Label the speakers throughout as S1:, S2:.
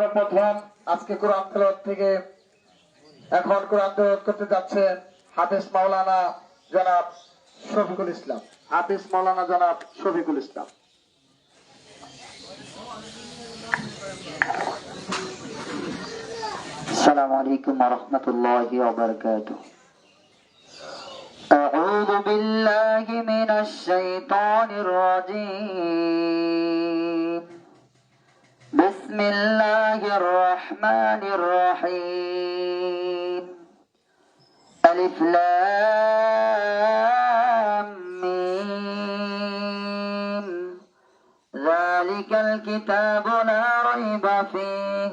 S1: সর্বপ্রথম আজকে কোরআন তেলাওয়াত থেকে এখন কোরআন তেলাওয়াত করতে যাচ্ছেন হাফেজ মাওলানা জনাব শফিকুল ইসলাম। হাফেজ মাওলানা জনাব শফিকুল ইসলাম।
S2: السلام عليكم ورحمة الله وبركاته. أعوذ بالله من الشيطان الرجيم. بسم الله الرحمن الرحيم. ألف لام ميم. ذلك الكتاب لا ريب فيه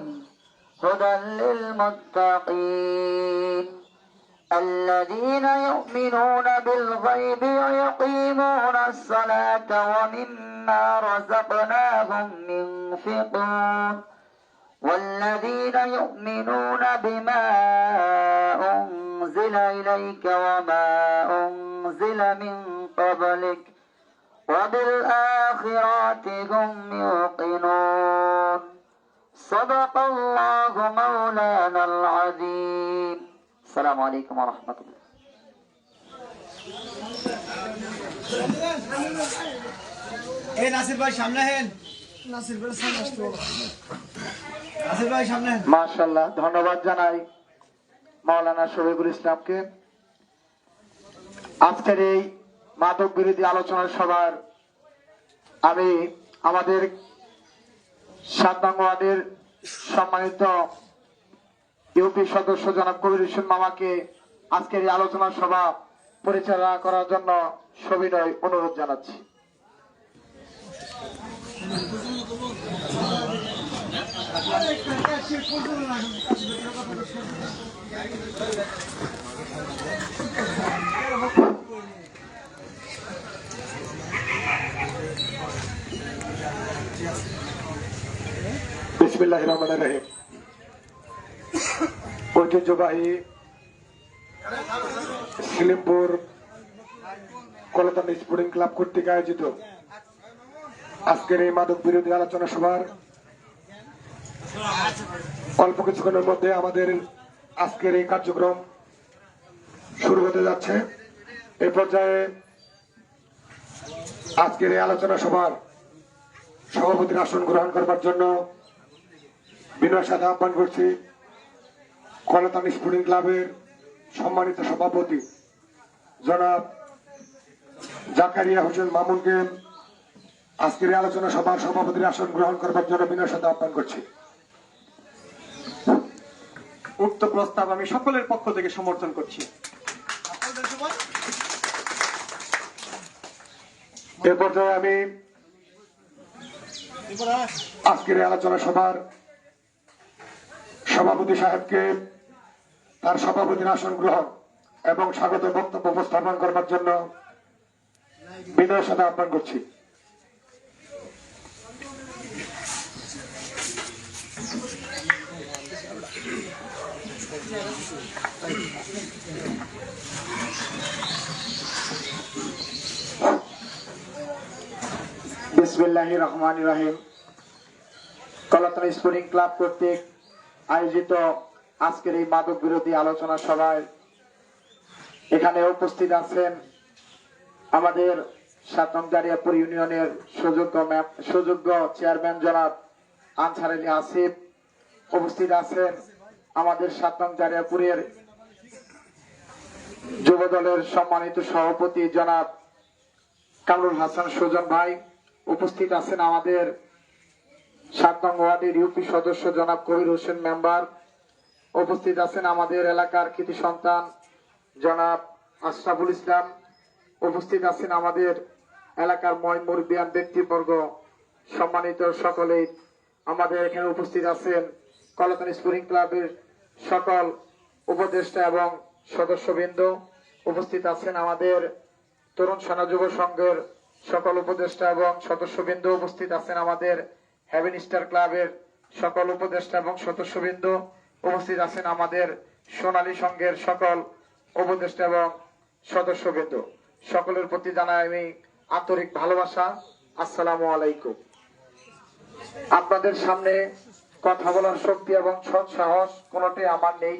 S2: هدى للمتقين الذين يؤمنون بالغيب ويقيمون الصلاة ومما رزقناهم ينفقون والذين يؤمنون بما أنزل إليك وما أنزل من قبلك وبالآخرة هم يوقنون صدق الله مولانا العظيم. السلام عليكم ورحمة الله.
S3: এই নাসির ভাই সামনে হেন নাসির ভাই সামনে আসতে বলো নাসির ভাই সামনে
S1: মাশাআল্লাহ, ধন্যবাদ জানাই মাওলানা শফিকুল ইসলামকে। আজকের এই মাদক বিরোধী আলোচনা সভার আমি আমাদের 7 নং ওয়ার্ডের সম্মানিত ইউপি সদস্য জনাব কবির হোসেন মামাকে আজকের এই আলোচনা সভা পরিচালনা করার জন্য সবিনয় অনুরোধ জানাচ্ছি। বিসমিল্লাহির রহমানির রহিম। ঐতিহ্যবাহী সিলিমপুর কলতান স্পোর্টিং ক্লাব কর্তৃক আয়োজিত আজকের এই মাদক বিরোধী আলোচনা সভার অল্প কিছুক্ষণের মধ্যে আমাদের আজকের এই কার্যক্রম শুরু হতে যাচ্ছে। এই পর্যায়ে আজকের এই আলোচনা সভার সভাপতির আসন গ্রহণ করবার জন্য বিনয়ের সাথে আহ্বান করছি কলতান স্পোর্টিং ক্লাবের সম্মানিত সভাপতি জনাব জাকারিয়া হোসেন মামুনকে আজকের আলোচনা সভার সভাপতির আসন গ্রহণ করবার জন্য বিনয়ের সাথে আহ্বান করছি।
S3: উক্ত প্রস্তাব আমি সকলের পক্ষ থেকে সমর্থন করছি।
S1: এ পর্যায়ে আমি আজকের আলোচনা সভার সভাপতি সাহেবকে তার সভাপতির আসন গ্রহণ এবং স্বাগত বক্তব্য উপস্থাপন করবার জন্য বিনয়ের সাথে আহ্বান করছি। বিসমিল্লাহির রহমানির রহিম। কলতান স্পোর্টিং ক্লাব কর্তৃক আয়োজিত আজকের এই মাদক বিরোধী আলোচনা সভায় এখানে উপস্থিত আছেন আমাদের 7 নং দারিয়াপুর ইউনিয়নের সুযোগ্য চেয়ারম্যান জনাব আনসার আলী আসিফ। উপস্থিত আছেন আমাদের 7 নং দারিয়াপুরের যুব দলের সম্মানিত সভাপতি জনাব কামরুল হাসান সুজন ভাই। উপস্থিত আছেন আমাদের 7 নং ওয়ার্ডের ইউপি সদস্য জনাব কবির হোসেন মেম্বার। উপস্থিত আছেন আমাদের এলাকার কৃতি সন্তান জনাব আশরাফুল ইসলাম। উপস্থিত আছেন আমাদের এলাকার মুরব্বিয়ান ব্যক্তিবর্গ সম্মানিত সকলেই। আমাদের এখানে উপস্থিত আছেন কলতান স্পোর্টিং ক্লাবের সকল উপদেষ্টা এবং সদস্যবৃন্দ। উপস্থিত আছেন আমাদের তরুণ সেনা যুব সংঘের সকল উপদেষ্টা এবং সদস্যবৃন্দ। উপস্থিত আছেন আমাদের হেভেন স্টার ক্লাবের সকল উপদেষ্টা এবং সদস্যবৃন্দ। উপস্থিত আছেন আমাদের সোনালী সংঘের সকল উপদেষ্টা এবং সদস্যবৃন্দ। সকলের প্রতি জানাই আমি আন্তরিক ভালোবাসা। আসসালামু আলাইকুম। আপনাদের সামনে কথা বলার শক্তি এবং সৎ সাহস কোনোটাই আমার নেই,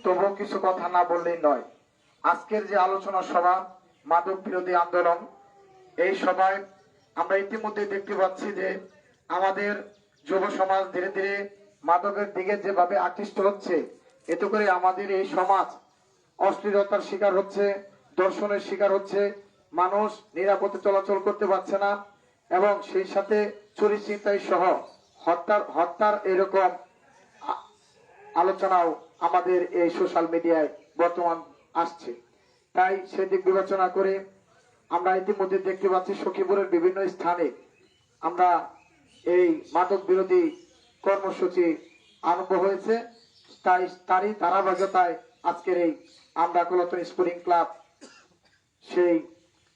S1: তবুও কিছু কথা না বললেই নয়। আজকের যে আলোচনা সভা মাদক বিরোধী আন্দোলন, এই সভায় আমরা ইতিমধ্যে দেখতে পাচ্ছি যে আমাদের যুব সমাজ ধীরে ধীরে মাদকের দিকে যেভাবে আকৃষ্ট হচ্ছে, এতে করে আমাদের এই সমাজ অশ্লীলতার শিকার হচ্ছে, দর্শনের শিকার হচ্ছে, মানুষ নিরাপদে চলাচল করতে পারছে না, এবং সেই সাথে চুরি ছিনতাই সহ হত্যার এরকম আলোচনাও আমাদের এই সোশ্যাল মিডিয়ায় বর্তমান আসছে। তাই সেদিক বিবেচনা করে আমরা ইতিমধ্যে দেখতে পাচ্ছি সখীপুরের বিভিন্ন স্থানে আমরা এই মাদক বিরোধী কর্মসূচি আরম্ভ হয়েছে। তারই ধারাবাহিকতায় আজকের এই আমরা কলতন স্পোর্টিং ক্লাব সেই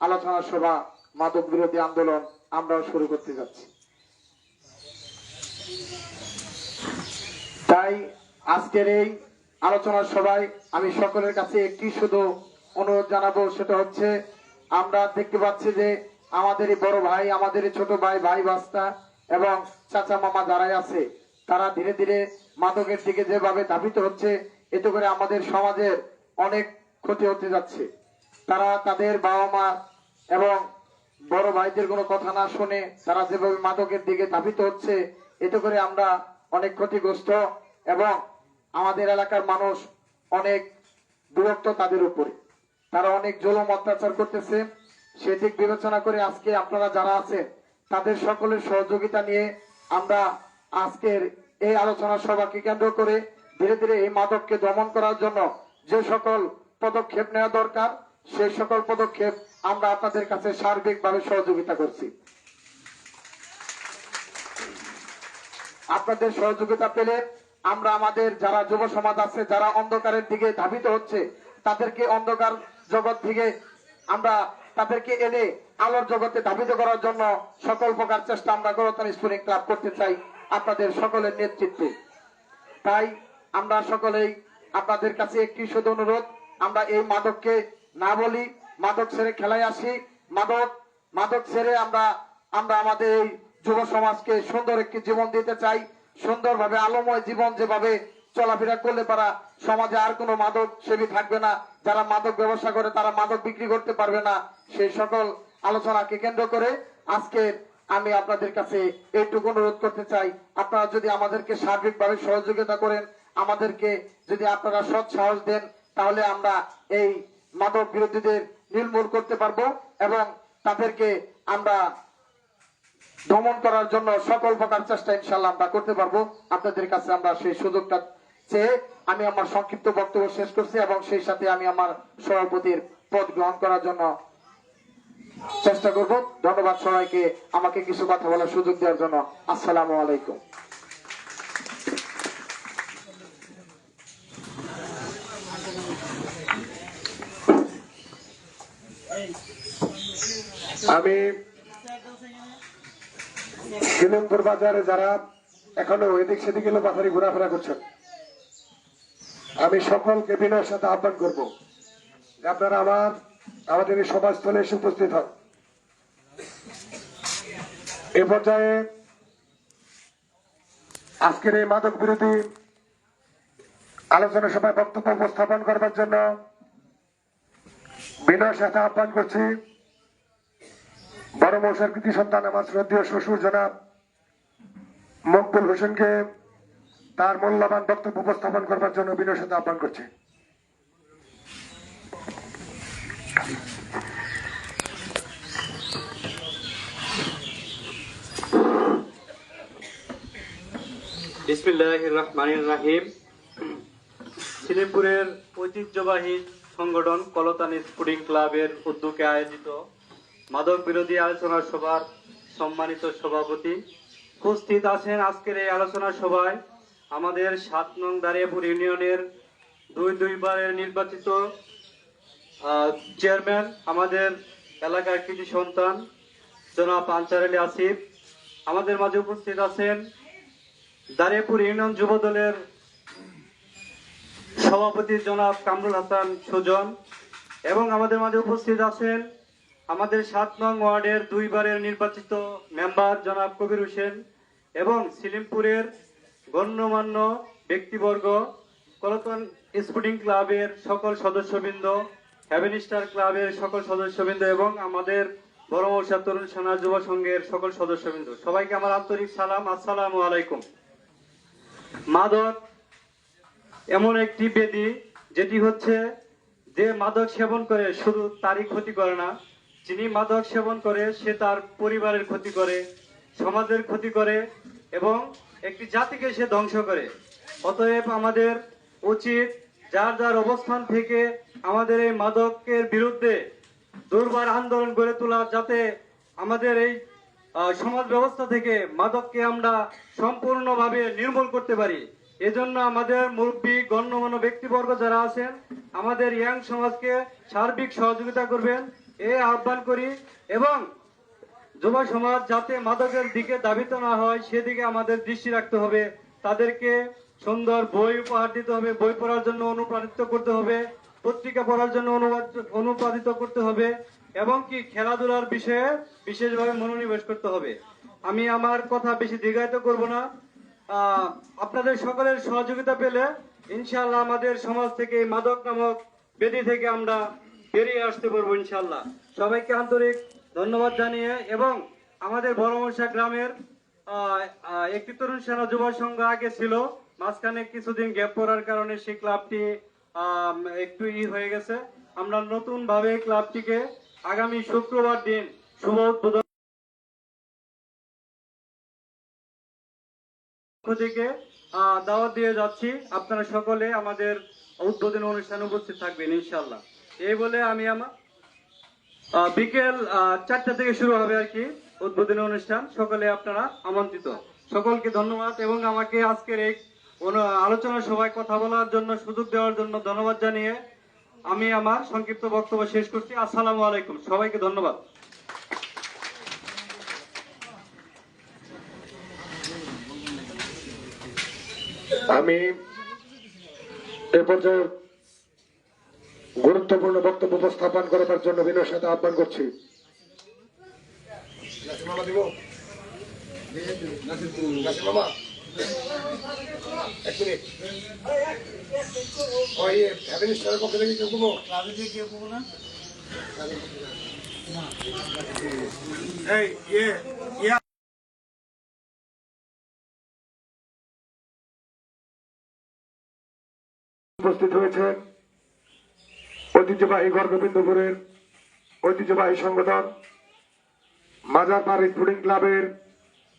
S1: আলোচনা সভা মাদক বিরোধী আন্দোলন আমরাও শুরু করতে যাচ্ছি। তাই আজকের এই আলোচনা সভায় আমি সকলের কাছে একটি শুধু অনুরোধ জানাবো, সেটা হচ্ছে আমরা দেখতে পাচ্ছি যে আমাদের বড় ভাই, আমাদের ছোট ভাই, ভাই বাস্তা এবং চাচা মামা যারাই আছে, তারা ধীরে ধীরে মাদকের দিকে যেভাবে ধাবিত হচ্ছে, এতে করে আমাদের সমাজের অনেক ক্ষতি হতে যাচ্ছে। তারা তাদের বাবা মা এবং বড় ভাইদের কোনো কথা না শুনে তারা যেভাবে মাদকের দিকে ধাবিত হচ্ছে, এতে করে আমরা অনেক ক্ষতিগ্রস্ত এবং আমাদের এলাকার মানুষ অনেক বিরক্ত তাদের উপরে। তারা অনেক জুলুম অত্যাচার করতেছে। সেদিক বিবেচনা করে আজকে আপনারা যারা আছেন তাদের সকলের সহযোগিতা নিয়ে আমরা আজকের এই আলোচনা সভাকে কেন্দ্র করে ধীরে ধীরে এই মাদককে দমন করার জন্য যে সকল পদক্ষেপ নেওয়া দরকার, সেই সকল পদক্ষেপ আমরা আপনাদের কাছে সার্বিকভাবে সহযোগিতা করছি। আপনাদের সহযোগিতা পেলে আমরা আমাদের যারা যুব সমাজ আছে, যারা অন্ধকারের দিকে ধাবিত হচ্ছে, তাদেরকে অন্ধকার জগৎ থেকে আমরা তাদেরকে এনে আলোর জগতে ধাবিত করার জন্য সকল প্রকার চেষ্টা আমরা কলতন স্পোর্টিং ক্লাব করতে চাই আপনাদের সকলের নেতৃত্বে। তাই আমরা সকলেই আপনাদের কাছে একটি শুধু অনুরোধ, আমরা এই মাদককে না বলি, মাদক ছেড়ে খেলায় আসি, মাদক ছেড়ে আমরা আমাদের এই যুব সমাজকে সুন্দর একটি জীবন দিতে চাই। সুন্দরভাবে আলোময় জীবন যেভাবে চলাফেরা করলে পারা সমাজে আর কোনো মাদক সেবী থাকবে না, যারা মাদক ব্যবসা করে তারা মাদক বিক্রি করতে পারবে না। সেই সকল আলোচনাকে কেন্দ্র করে আজকে আমি আপনাদের কাছে এইটুকু অনুরোধ করতে চাই, আপনারা যদি আমাদেরকে সার্বিকভাবে সহযোগিতা করেন, আমাদেরকে যদি আপনারা সৎ সাহস দেন, তাহলে আমরা এই মাদক বিরোধীদের নির্মূল করতে পারবো এবং তাদেরকে আমরা দমন করার জন্য সকল প্রকার চেষ্টা ইনশাআল্লাহ আমরা করতে পারবো। আপনাদের কাছে আমরা সেই সুযোগটা চেয়ে আমি আমার সংক্ষিপ্ত বক্তব্য শেষ করছি এবং সেই সাথে আমি আমার সভাপতির পদ গ্রহণ করার জন্য চেষ্টা করব। ধন্যবাদ সবাইকে আমাকে কিছু কথা বলার সুযোগ দেওয়ার জন্য। আসসালামু আলাইকুম।
S4: আমি সিলেমপুর বাজারে যারা এখনো এদিক সেদিকে বাজারে ঘোরাফেরা করছেন, আমি সকলকে বিনয়ের সাথে আহ্বান করব যে আপনারা আমাদের এই সভাস্থলে এসে উপস্থিত হন। এ পর্যায়ে আজকের এই মাদক বিরোধী আলোচনা সভায় বক্তব্য উপস্থাপন করবার জন্য বিনয়ের সাথে আহ্বান করছি বড় মৌসার কৃতি সন্তান আমার শ্রদ্ধেয় শ্বশুর জনাব মকবুল হোসেনকে তার মূল্যবান বক্তব্য উপস্থাপন করবার জন্য বিনয়ের সাথে আহ্বান করছি।
S5: বিসমিল্লাহির রহমানির রহিম। সিলেমপুরের ঐতিহ্যবাহী সংগঠন কলতান স্পোর্টিং ক্লাবের উদ্যোগে আয়োজিত মাদক বিরোধী আলোচনা সভার সম্মানিত সভাপতি উপস্থিত আছেন আজকের এই আলোচনা সভায় আমাদের ৭ নং দাঁড়িয়াপুর ইউনিয়নের দুইবারের নির্বাচিত চেয়ারম্যান, আমাদের এলাকার কৃতি সন্তান জনাব আনসার আলী আসিফ। আমাদের মাঝে উপস্থিত আছেন দাঁড়িয়াপুর ইউনিয়ন যুব দলের সভাপতি জনাব কামরুল হাসান সুজন এবং আমাদের মাঝে উপস্থিত আছেন আমাদের ৭ নং ওয়ার্ডের 2 বারের নির্বাচিত মেম্বার জনাব কবির হোসেন এবং সিলিমপুরের গণ্যমান্য ব্যক্তিবর্গ, কলতন স্পোর্টিং ক্লাবের সকল সদস্যবৃন্দ, হেভেন স্টার ক্লাবের সকল সদস্যবৃন্দ এবং আমাদের বড় মৌসা তরুণ সেনা যুব সংঘের সকল সদস্যবৃন্দ, সবাইকে আমার আন্তরিক সালাম, আসসালামু আলাইকুম। মাদক এমন একটি ব্যাধি যেটি হচ্ছে, যে মাদক সেবন করে শুধু তারই ক্ষতি করে না, যিনি মাদক সেবন করে সে তার পরিবারের ক্ষতি করে, সমাজের ক্ষতি করে এবং একটি জাতিকে সে ধ্বংস করে। অতএব আমাদের উচিত যার যার অবস্থান থেকে আমাদের এই মাদকের বিরুদ্ধে দুর্বার আন্দোলন গড়ে তোলা, যাতে আমাদের এই সমাজ ব্যবস্থা থেকে মাদককে আমরা সম্পূর্ণভাবে নির্মূল করতে পারি। এজন্য আমাদের মুরব্বী গণ্যমান্য ব্যক্তিবর্গ যারা আছেন আমাদের ইয়াং সমাজকে সার্বিক সহযোগিতা করবেন এই আহ্বান করি, এবং যুব সমাজ যাতে মাদকের দিকে ধাবিত না হয় সেদিকে আমাদের দৃষ্টি রাখতে হবে। তাদেরকে সুন্দর বই উপহার দিতে হবে, বই পড়ার জন্য অনুপ্রাণিত করতে হবে, পত্রিকা পড়ার জন্য অনুপ্রাণিত করতে হবে এবং কি খেলাধুলার বিষয়ে বিশেষভাবে মনোনিবেশ করতে হবে। আমি আমার কথা বেশি দীর্ঘায়িত করব না। আপনাদের সকলের সহযোগিতা পেলে ইনশাআল্লাহ আমাদের সমাজ থেকে এই মাদক নামক ব্যাধি থেকে আমরা বেরিয়ে আসতে পারবো ইনশাআল্লাহ। সবাইকে আন্তরিক ধন্যবাদ জানিয়ে, এবং আমাদের বড়মশা গ্রামের একটি তরুণ সেনা যুব সংঘ আগে ছিল, মাঝখানে কিছুদিন গ্যাপ পড়ার কারণে সেই ক্লাবটি একটু হয়ে গেছে। আমরা নতুন ভাবে ক্লাবটিকে আগামী শুক্রবার দিন শুভ উদ্বোধন থেকে দাওয়াত দিয়ে যাচ্ছি। আপনারা সকলে আমাদের উদ্বোধনী অনুষ্ঠানে উপস্থিত থাকবেন ইনশাআল্লাহ। এই বলে আমি আমার বিকেল 4টা থেকে শুরু হবে আর কি উদ্বোধনী অনুষ্ঠান। সকলে আপনারা আমন্ত্রিত। সকলকে ধন্যবাদ এবং আমাকে আজকের এই আলোচনা সভায় কথা বলার জন্য সুযোগ দেওয়ার জন্য ধন্যবাদ জানিয়ে আমি আমার সংক্ষিপ্ত বক্তব্য শেষ করছি। আসসালামু আলাইকুম, সবাইকে ধন্যবাদ।
S4: আমি এ পর্যায়ে গুরুত্বপূর্ণ বক্তব্য উপস্থাপন করার জন্য বিনয়ের সাথে আহ্বান করছি। উপস্থিত হয়েছেন ঐতিহ্যবাহী গর্গবিন্দুপুরের ঐতিহ্যবাহী সংগঠন মাজারপাড় স্পোর্টিং ক্লাবের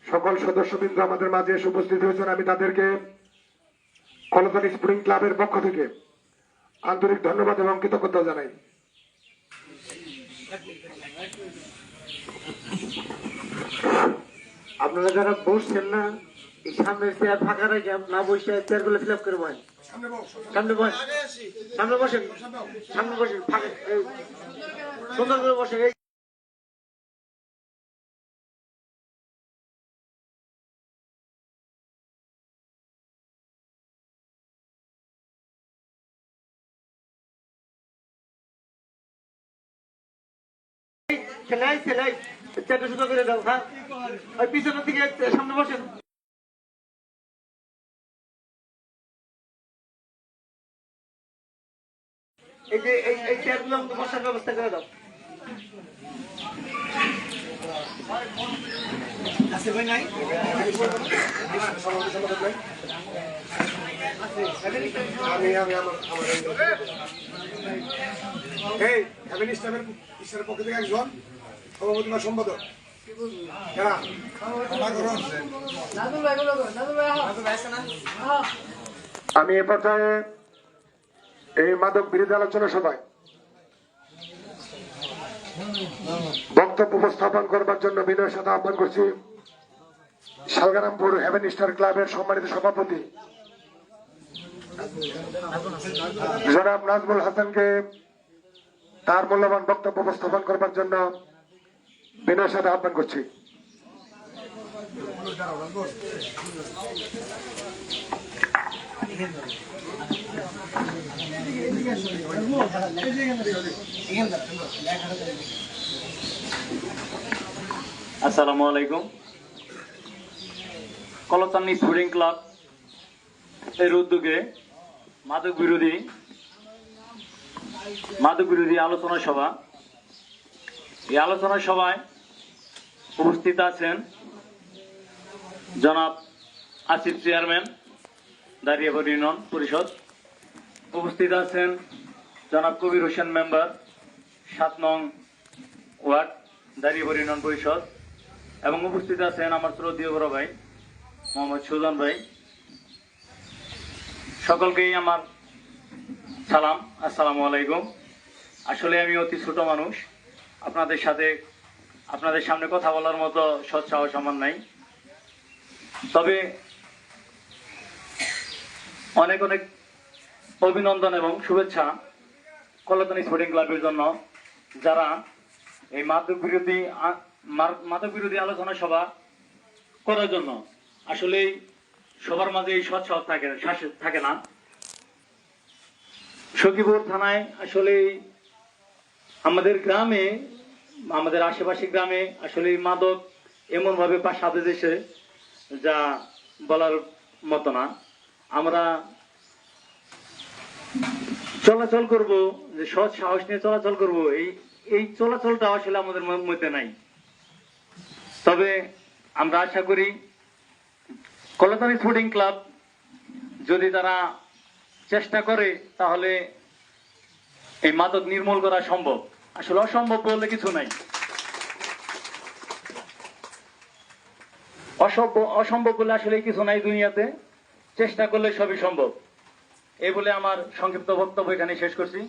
S4: সকল সদস্যবৃন্দ আমাদের মাঝে এসে উপস্থিত হয়েছেন। আমি তাদেরকে কলতন স্পোর্টিং ক্লাবের পক্ষ থেকে আন্তরিক ধন্যবাদ এবং কৃতজ্ঞতা জানাই।
S3: আপনারা যারা বসছেন না, এই সামনের চেয়ার ফাঁকা রেখে না বসে চেয়ারগুলো ফিল আপ করে বসেন। সামনে বসেন, সামনে বসেন, সামনে বসেন, ফাঁকা সুন্দর করে বসেন। সেলাই সেলাই চেয়ারটা সুন্দর করে দাও। হ্যাঁ, ওই পিছনের দিকে সামনে বসেন। এই যে এই চেয়ারগুলো বসার ব্যবস্থা করে দাও। আছে ভাই নাই?
S4: ইসলামের পক্ষ থেকে একজন সভাপতি বা সম্পাদক আমি এ পর্যায়ে এই মাদক বিরোধী আলোচনা সভায় বক্তব্য উপস্থাপন করবার জন্য বিনয়ের সাথে আহ্বান করছি শালগ্রামপুর হেভেন স্টার ক্লাবের সম্মানিত সভাপতি জনাব নাজমুল হাসানকে তার মূল্যবান বক্তব্য উপস্থাপন করবার জন্য বিনয়ের সাথে আহ্বান করছি।
S5: আসসালামু আলাইকুম। কলতান স্পোর্টিং ক্লাব
S6: এর উদ্যোগে মাদক বিরোধী আলোচনা সভা। এই আলোচনা সভায় উপস্থিত আছেন জনাব আসিফ চেয়ারম্যান দাঁড়িয়াবাড়ি ইউনিয়ন পরিষদ, উপস্থিত আছেন জনাব কবির হোসেন মেম্বার 7 নং ওয়ার্ড দাঁড়িয়াবাড়ি ইউনিয়ন পরিষদ, এবং উপস্থিত আছেন আমার শ্রদ্ধেয় বড় ভাই মোহাম্মদ সুজন ভাই। সকলকেই আমার সালাম, আসসালামু আলাইকুম। আসলে আমি অতি ছোট মানুষ, আপনাদের সামনে কথা বলার মতো সৎ সাহস আমার নাই। তবে অনেক অনেক অভিনন্দন এবং শুভেচ্ছা কলতানি স্পোর্টিং ক্লাবের জন্য, যারা এই মাদক বিরোধী আলোচনা সভা করার জন্য। আসলে সবার মাঝে এই সৎ সাহস থাকে না। সখীপুর থানায় আসলে আমাদের গ্রামে, আমাদের আশেপাশে গ্রামে আসলে মাদক এমন ভাবে সাথে দেশে যা বলার মতো না। আমরা চলাচল করব, যে সৎ সাহস নিয়ে চলাচল করব, এই চলাচলটা আসলে আমাদের মধ্যে নাই। তবে আমরা আশা করি কলতানি স্পোর্টিং ক্লাব যদি তারা চেষ্টা করে তাহলে এই মাদক নির্মূল করা সম্ভব। আসলে অসম্ভব বলে কিছু নাই, অসম্ভব বলে আসলে কিছু নাই দুনিয়াতে, চেষ্টা করলে সবই সম্ভব। এই বলে আমার সংক্ষিপ্ত বক্তব্য এখানে শেষ করছি।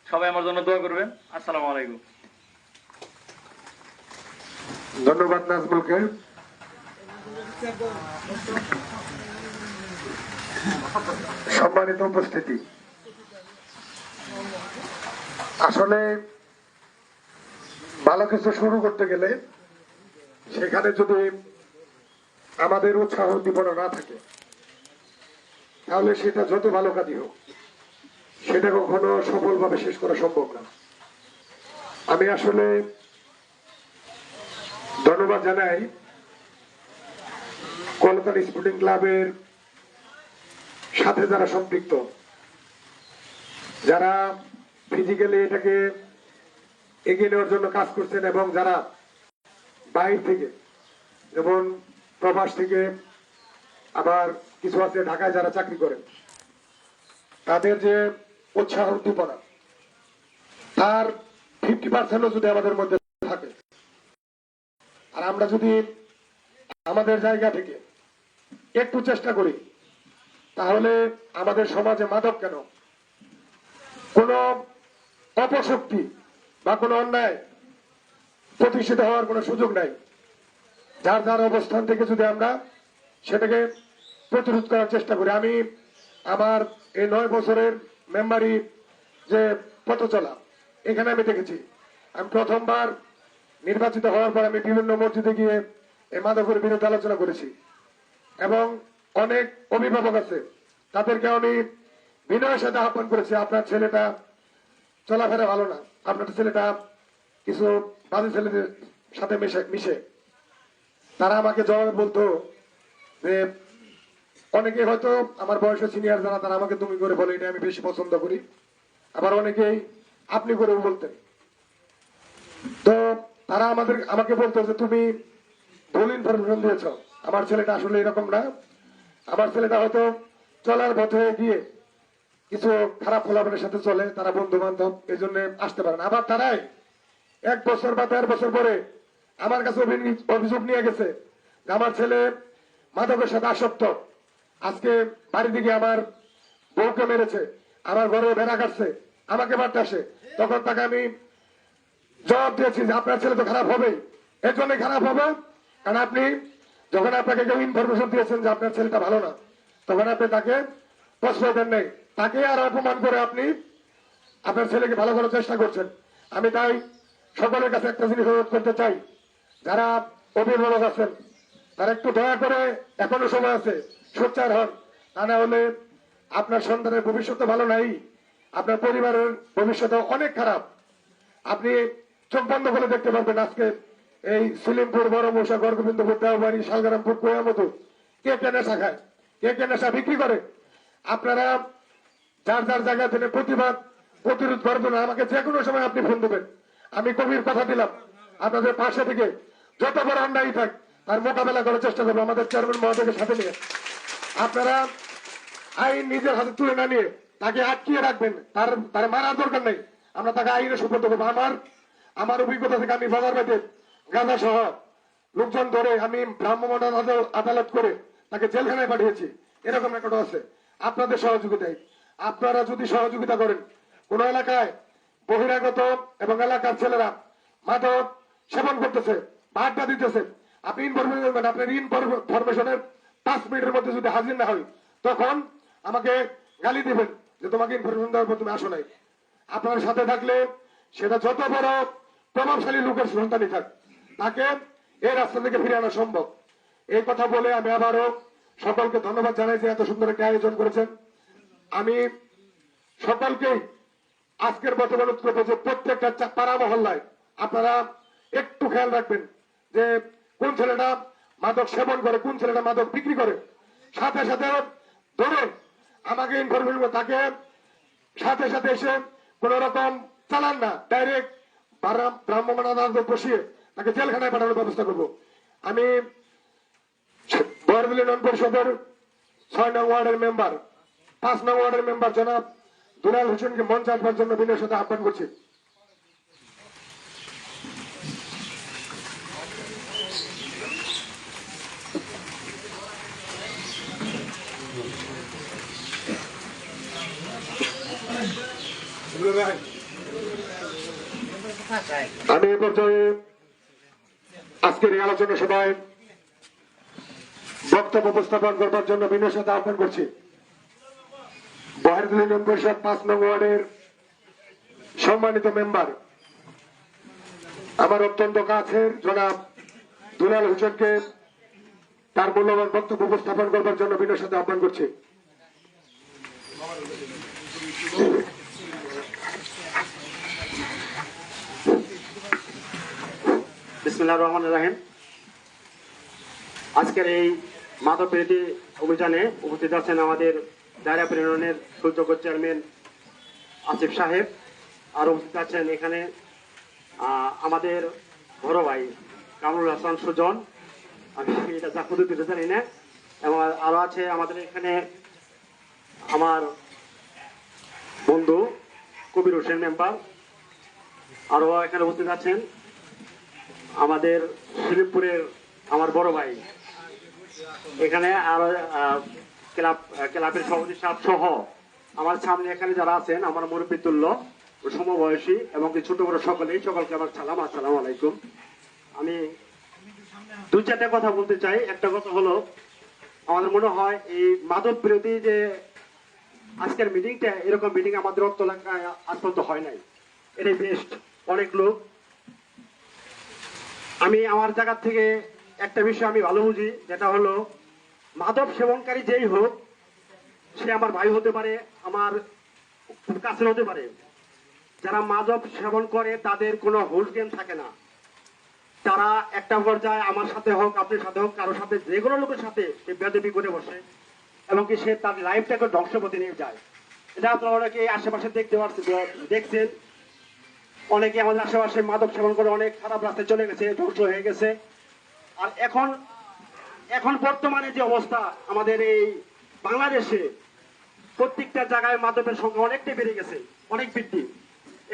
S6: সবাই আমার জন্য দোয়া করবেন। আসসালামু আলাইকুম।
S4: ধন্যবাদ নাজমুলকে। সম্মানিত উপস্থিতি, আসলে ভালো কিছু শুরু করতে গেলে সেখানে যদি আমাদের উৎসাহ উদ্দীপনা না থাকে তাহলে সেটা যত ভালো কাজই হোক সেটা কখনো সফলভাবে শেষ করা সম্ভব না। আমি আসলে ধন্যবাদ জানাই কলকাতা স্পোর্টিং ক্লাবের সাথে যারা সম্পৃক্ত, যারা ফিজিক্যালি এটাকে এগিয়ে নেওয়ার জন্য কাজ করছেন, এবং যারা বাইরে থেকে, যেমন প্রবাস থেকে, আবার কিছু আছে ঢাকায় যারা চাকরি করেন, তাদের যে উৎসাহ উদ্দীপনা তার 50% যদি আমাদের মধ্যে থাকে, আর আমরা যদি আমাদের জায়গা থেকে একটু চেষ্টা করি তাহলে আমাদের সমাজে মাদক কেন, কোনো অপশক্তি বা কোনো অন্যায় প্রতিষ্ঠিত হওয়ার কোনো সুযোগ নাই। যার যার অবস্থান থেকে যদি আমরা সেটাকে প্রতিরোধ করার চেষ্টা করি। আমি আমার এই 9 বছরের মেম্বারি যে পথ চলা, এখানে আমি দেখেছি, আমি প্রথমবার নির্বাচিত হওয়ার পর আমি বিভিন্ন মসজিদে গিয়ে এই মাদকের বিরুদ্ধে আলোচনা করেছি, এবং অনেক অভিভাবক আছে তাদেরকে আমি বিনয়ের সাথে আহ্বান করেছি, আপনার ছেলেটা চলাফেরা ভালো না, আপনার ছেলেটা কিছু বাজে ছেলেদের সাথে মিশে। তারা আমাকে জবাবে বলতো যে অনেকে হয়তো আমার বয়সে সিনিয়র যারা, তারা আমাকে তুমি করে বলে, এটা আমি বেশি পছন্দ করি। আবার অনেকেই আপনি করেও বলতেন। তো তারা আমাকে বলতো যে তুমি ভুল ইনফরমেশন দিয়েছ, আমার ছেলেটা আসলে এরকম না, আমার ছেলেটা হয়তো চলার পথে গিয়ে কিছু খারাপ ফলাফলের সাথে চলে, তারা বন্ধু বান্ধব এই জন্য আসতে পারে না। আবার তারাই 1 বছর বা 1.5 বছর পরে আমার কাছে অভিযোগ নিয়ে গেছে যে আমার ছেলে মাদকের সাথে আসক্ত, আজকে বাড়ি দিকে আমার বউকে মেরেছে, আমার ঘরে বেড়া কাটছে, আমাকে মারতে আসে। তখন তাকে আমি জবাব দিয়েছি যে আপনার ছেলে তো খারাপ হবেই, এর জন্য খারাপ হবে কারণ আপনি যখন আপনাকে কেউ ইনফরমেশন দিয়েছেন যে আপনার ছেলেটা ভালো না, তখন আপনি তাকে প্রশ্রয় দেন নাই, তাকে আর অপমান করে আপনি আপনার ছেলেকে ভালো করার চেষ্টা করছেন। আমি তাই সকলের কাছে একটা জিনিস অনুরোধ করতে চাই, যারা অভিভাবক আছেন তারা একটু দয়া করে, এখনো সময় আছে, সোচ্চার হন। তা না হলে আপনার সন্তানের ভবিষ্যৎ ভালো নাই, আপনার পরিবারের ভবিষ্যৎ অনেক খারাপ। আপনি চোখ বন্ধ করে দেখতে পারবেন আজকে এই সিলিমপুর, বড় মশা, গড়গোবিন্দপুর, দেওবাড়ি, শালগ্রামপুর, কোয়ামধু কে কে নেশা খায়, কে কে নেশা বিক্রি করে। আপনারা যার যার জায়গা থেকে প্রতিরোধ করবেন না, আমাকে যে কোনো সময় আপনি ফোন দেবেন। আমি কবির কথা দিলাম আপনাদের পাশে থেকে যত বড় অন্যায় থাক তার মোকাবেলা করার চেষ্টা করবো আমাদের চেয়ারম্যান মহোদয়কে সাথে নিয়ে। আপনারা আইন নিজের হাতে তুলে না নিয়ে তাকে আটকিয়ে রাখবেন, তার মারার দরকার নেই। আমরা তাকে আইনে সুপর্দ করবো। আমার অভিজ্ঞতা থেকে আমি বাজার বাড়িতে গাঁজা সহ লোকজন ধরে আমি ভ্রাম্যমাণ আদালত করে তাকে জেলখানায় পাঠিয়েছি, এরকম রেকর্ড আছে। আপনাদের সহযোগিতায় আপনারা যদি সহযোগিতা করেন, কোন এলাকায় বহিরাগত এবং এলাকার ছেলেরা মাদক সেবন করতেছে বা আড্ডা দিতেছে, আপনি ইনফরমেশন দেবেন। আপনার ইনফরমেশনের 5 মিনিটের মধ্যে যদি হাজির না হয় তখন আমাকে গালি দিবেন যে তোমাকে ইনফরমেশন দেওয়ার পর তুমি আসো নাই। আপনার সাথে থাকলে সেটা যত বড় প্রভাবশালী লোকের সন্তানই থাক, তাকে এই রাস্তা থেকে ফিরে আনা সম্ভব। এই কথা বলে আমি আবারও সকলকে ধন্যবাদ জানাই যে এত সুন্দর একটা আয়োজন করেছেন। আমি সকলকেই আজকের মতো অনুরোধ করবো যে প্রত্যেকটা পাড়া মহল্লায় আপনারা একটু খেয়াল রাখবেন যে কোন ছেলেটা মাদক সেবন করে, কোন ছেলেটা মাদক বিক্রি করে। সাথে সাথে ধরে আমাকে ইনফরমেশন, তাকে সাথে সাথে এসে কোন রকম চালান না, ডাইরেক্ট ভ্রাম্যমাণ আদালতে বসিয়ে তাকে জেলখানায় পাঠানোর ব্যবস্থা করব। আমি বরদলি নন পরিষদের 6 নং ওয়ার্ডের মেম্বার, 5 নং ওয়ার্ডের মেম্বার জনাব দুলাল হোসেনকে মঞ্চে আসবার জন্য বিনয়ের সাথে আহ্বান করছি। আমি এ পর্যায়ে আজকের এই আলোচনা সভায় বক্তব্য উপস্থাপন করবার জন্য বিনয়ের সাথে আহ্বান করছি বরদলি নন পরিষদ 5 নং ওয়ার্ডের সম্মানিত মেম্বার, আমার অত্যন্ত কাছের জনাব দুলাল হোসেনকে তার মূল্যবান বক্তব্য উপস্থাপন করবার জন্য বিনয়ের সাথে আহ্বান করছি।
S3: বিসমিল্লাহির রহমানির রহিম। আজকের এই মাদক বিরোধী অভিযানে উপস্থিত আছেন আমাদের দায়রাপুর ইউনিয়নের সুযোগ্য চেয়ারম্যান আসিফ সাহেব, আর উপস্থিত আছেন এখানে আমাদের বড় ভাই কামরুল হাসান সুজন, আমি এটা যা পদ্ধতিতে জানি না, এবং আরো আছে আমাদের এখানে আমার বন্ধু কবির হোসেন মেম্বার, আরো এখানে উপস্থিত আছেন আমাদের শিলিমপুরের আমার বড় ভাই, এখানে আরো ক্লাবের সভাপতি সাহেব সহ আমার সামনে এখানে যারা আছেন আমার মুরব্বী তুল্য সমবয়সী এবং ছোট বড় সকলকে আমার সালাম, আসসালামু আলাইকুম। আমি 2-4টা কথা বলতে চাই। একটা কথা হলো, আমাদের মনে হয় এই মাদক বিরোধী যে আজকের মিটিংটা, এরকম মিটিং আমাদের অত এলাকায় আজ পর্যন্ত হয় নাই, এটাই বেস্ট। অনেক লোক, আমি আমার জায়গা থেকে একটা বিষয় আমি ভালো বুঝি, যেটা হলো মাদক সেবনকারী যেই হোক, সে আমার ভাই হতে পারে, আমার কাছের হতে পারে। যারা মাদক সেবন করে তাদের কোনো হুঁশ জ্ঞান থাকে না। তারা একটা পর্যায়ে আমার সাথে হোক, আপনার সাথে হোক, কারোর সাথে, যে কোনো লোকের সাথে সে বেয়াদবি করে বসে এবং কি সে তার লাইফটাকে ধ্বংস করতে নিয়ে যায়। এটা আপনারা অনেকে আশেপাশে দেখছেন। অনেকে আমাদের আশেপাশে মাদক সেবন করে অনেক খারাপ রাস্তায় চলে গেছে, ধ্বংস হয়ে গেছে। আর এখন বর্তমানে যে অবস্থা আমাদের এই বাংলাদেশে, প্রত্যেকটা জায়গায় মাদকের সংখ্যা অনেকটাই বেড়ে গেছে, অনেক বৃদ্ধি।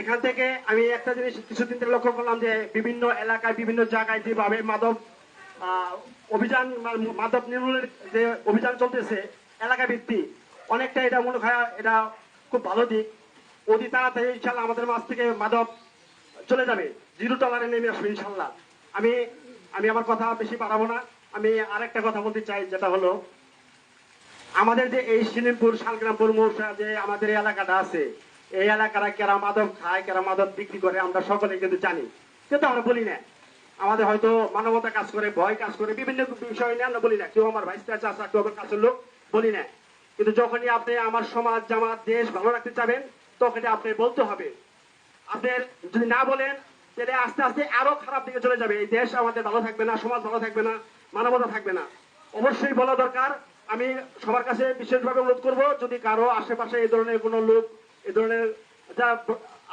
S3: এখান থেকে আমি একটা জিনিস কিছুদিন ধরে লক্ষ্য করলাম যে বিভিন্ন এলাকায় বিভিন্ন জায়গায় যেভাবে মাদক অভিযান, মাদক নির্মূলের যে অভিযান চলতেছে এলাকা ভিত্তিক, অনেকটা এটা মনে হয় এটা খুব ভালো দিক। অতি তাড়াতাড়ি ইনশাল্লাহ আমাদের মাছ থেকে মাদক চলে যাবে, 0 টলারে নেমে আসবে ইনশাল্লাহ। আমি আমার কথা বেশি বাড়াবো না। আমি আরেকটা কথা বলতে চাই, যেটা হলো আমাদের যে এই শিলিমপুর শালগ্রামপুর মৌসা যে আমাদের এই এলাকাটা আছে, এই এলাকারা কেরা মাদক খায়, কেরা মাদক বিক্রি করে, আমরা সকলে কিন্তু জানি, কিন্তু আমরা বলি না। আমাদের হয়তো মানবতা কাজ করে, ভয় কাজ করে, বিভিন্ন বিষয় নিয়ে আমরা বলি না। কেউ আমার ভাইস চাচা, কেউ আমার কাছের লোক, বলি না। কিন্তু যখনই আপনি আমার সমাজ, জামাত, দেশ ভালো রাখতে চাবেন, তখন আপনি বলতে হবে। আপনার যদি না বলেন তাহলে আস্তে আস্তে আরো খারাপ দিকে চলে যাবে। এই দেশ আমাদের ভালো থাকবে না, সমাজ ভালো থাকবে না, মানবতা থাকবে না। অবশ্যই বলা দরকার। আমি সবার কাছে বিশেষভাবে অনুরোধ করব, যদি কারো আশেপাশে এই ধরনের কোনো লোক এই ধরনের যারা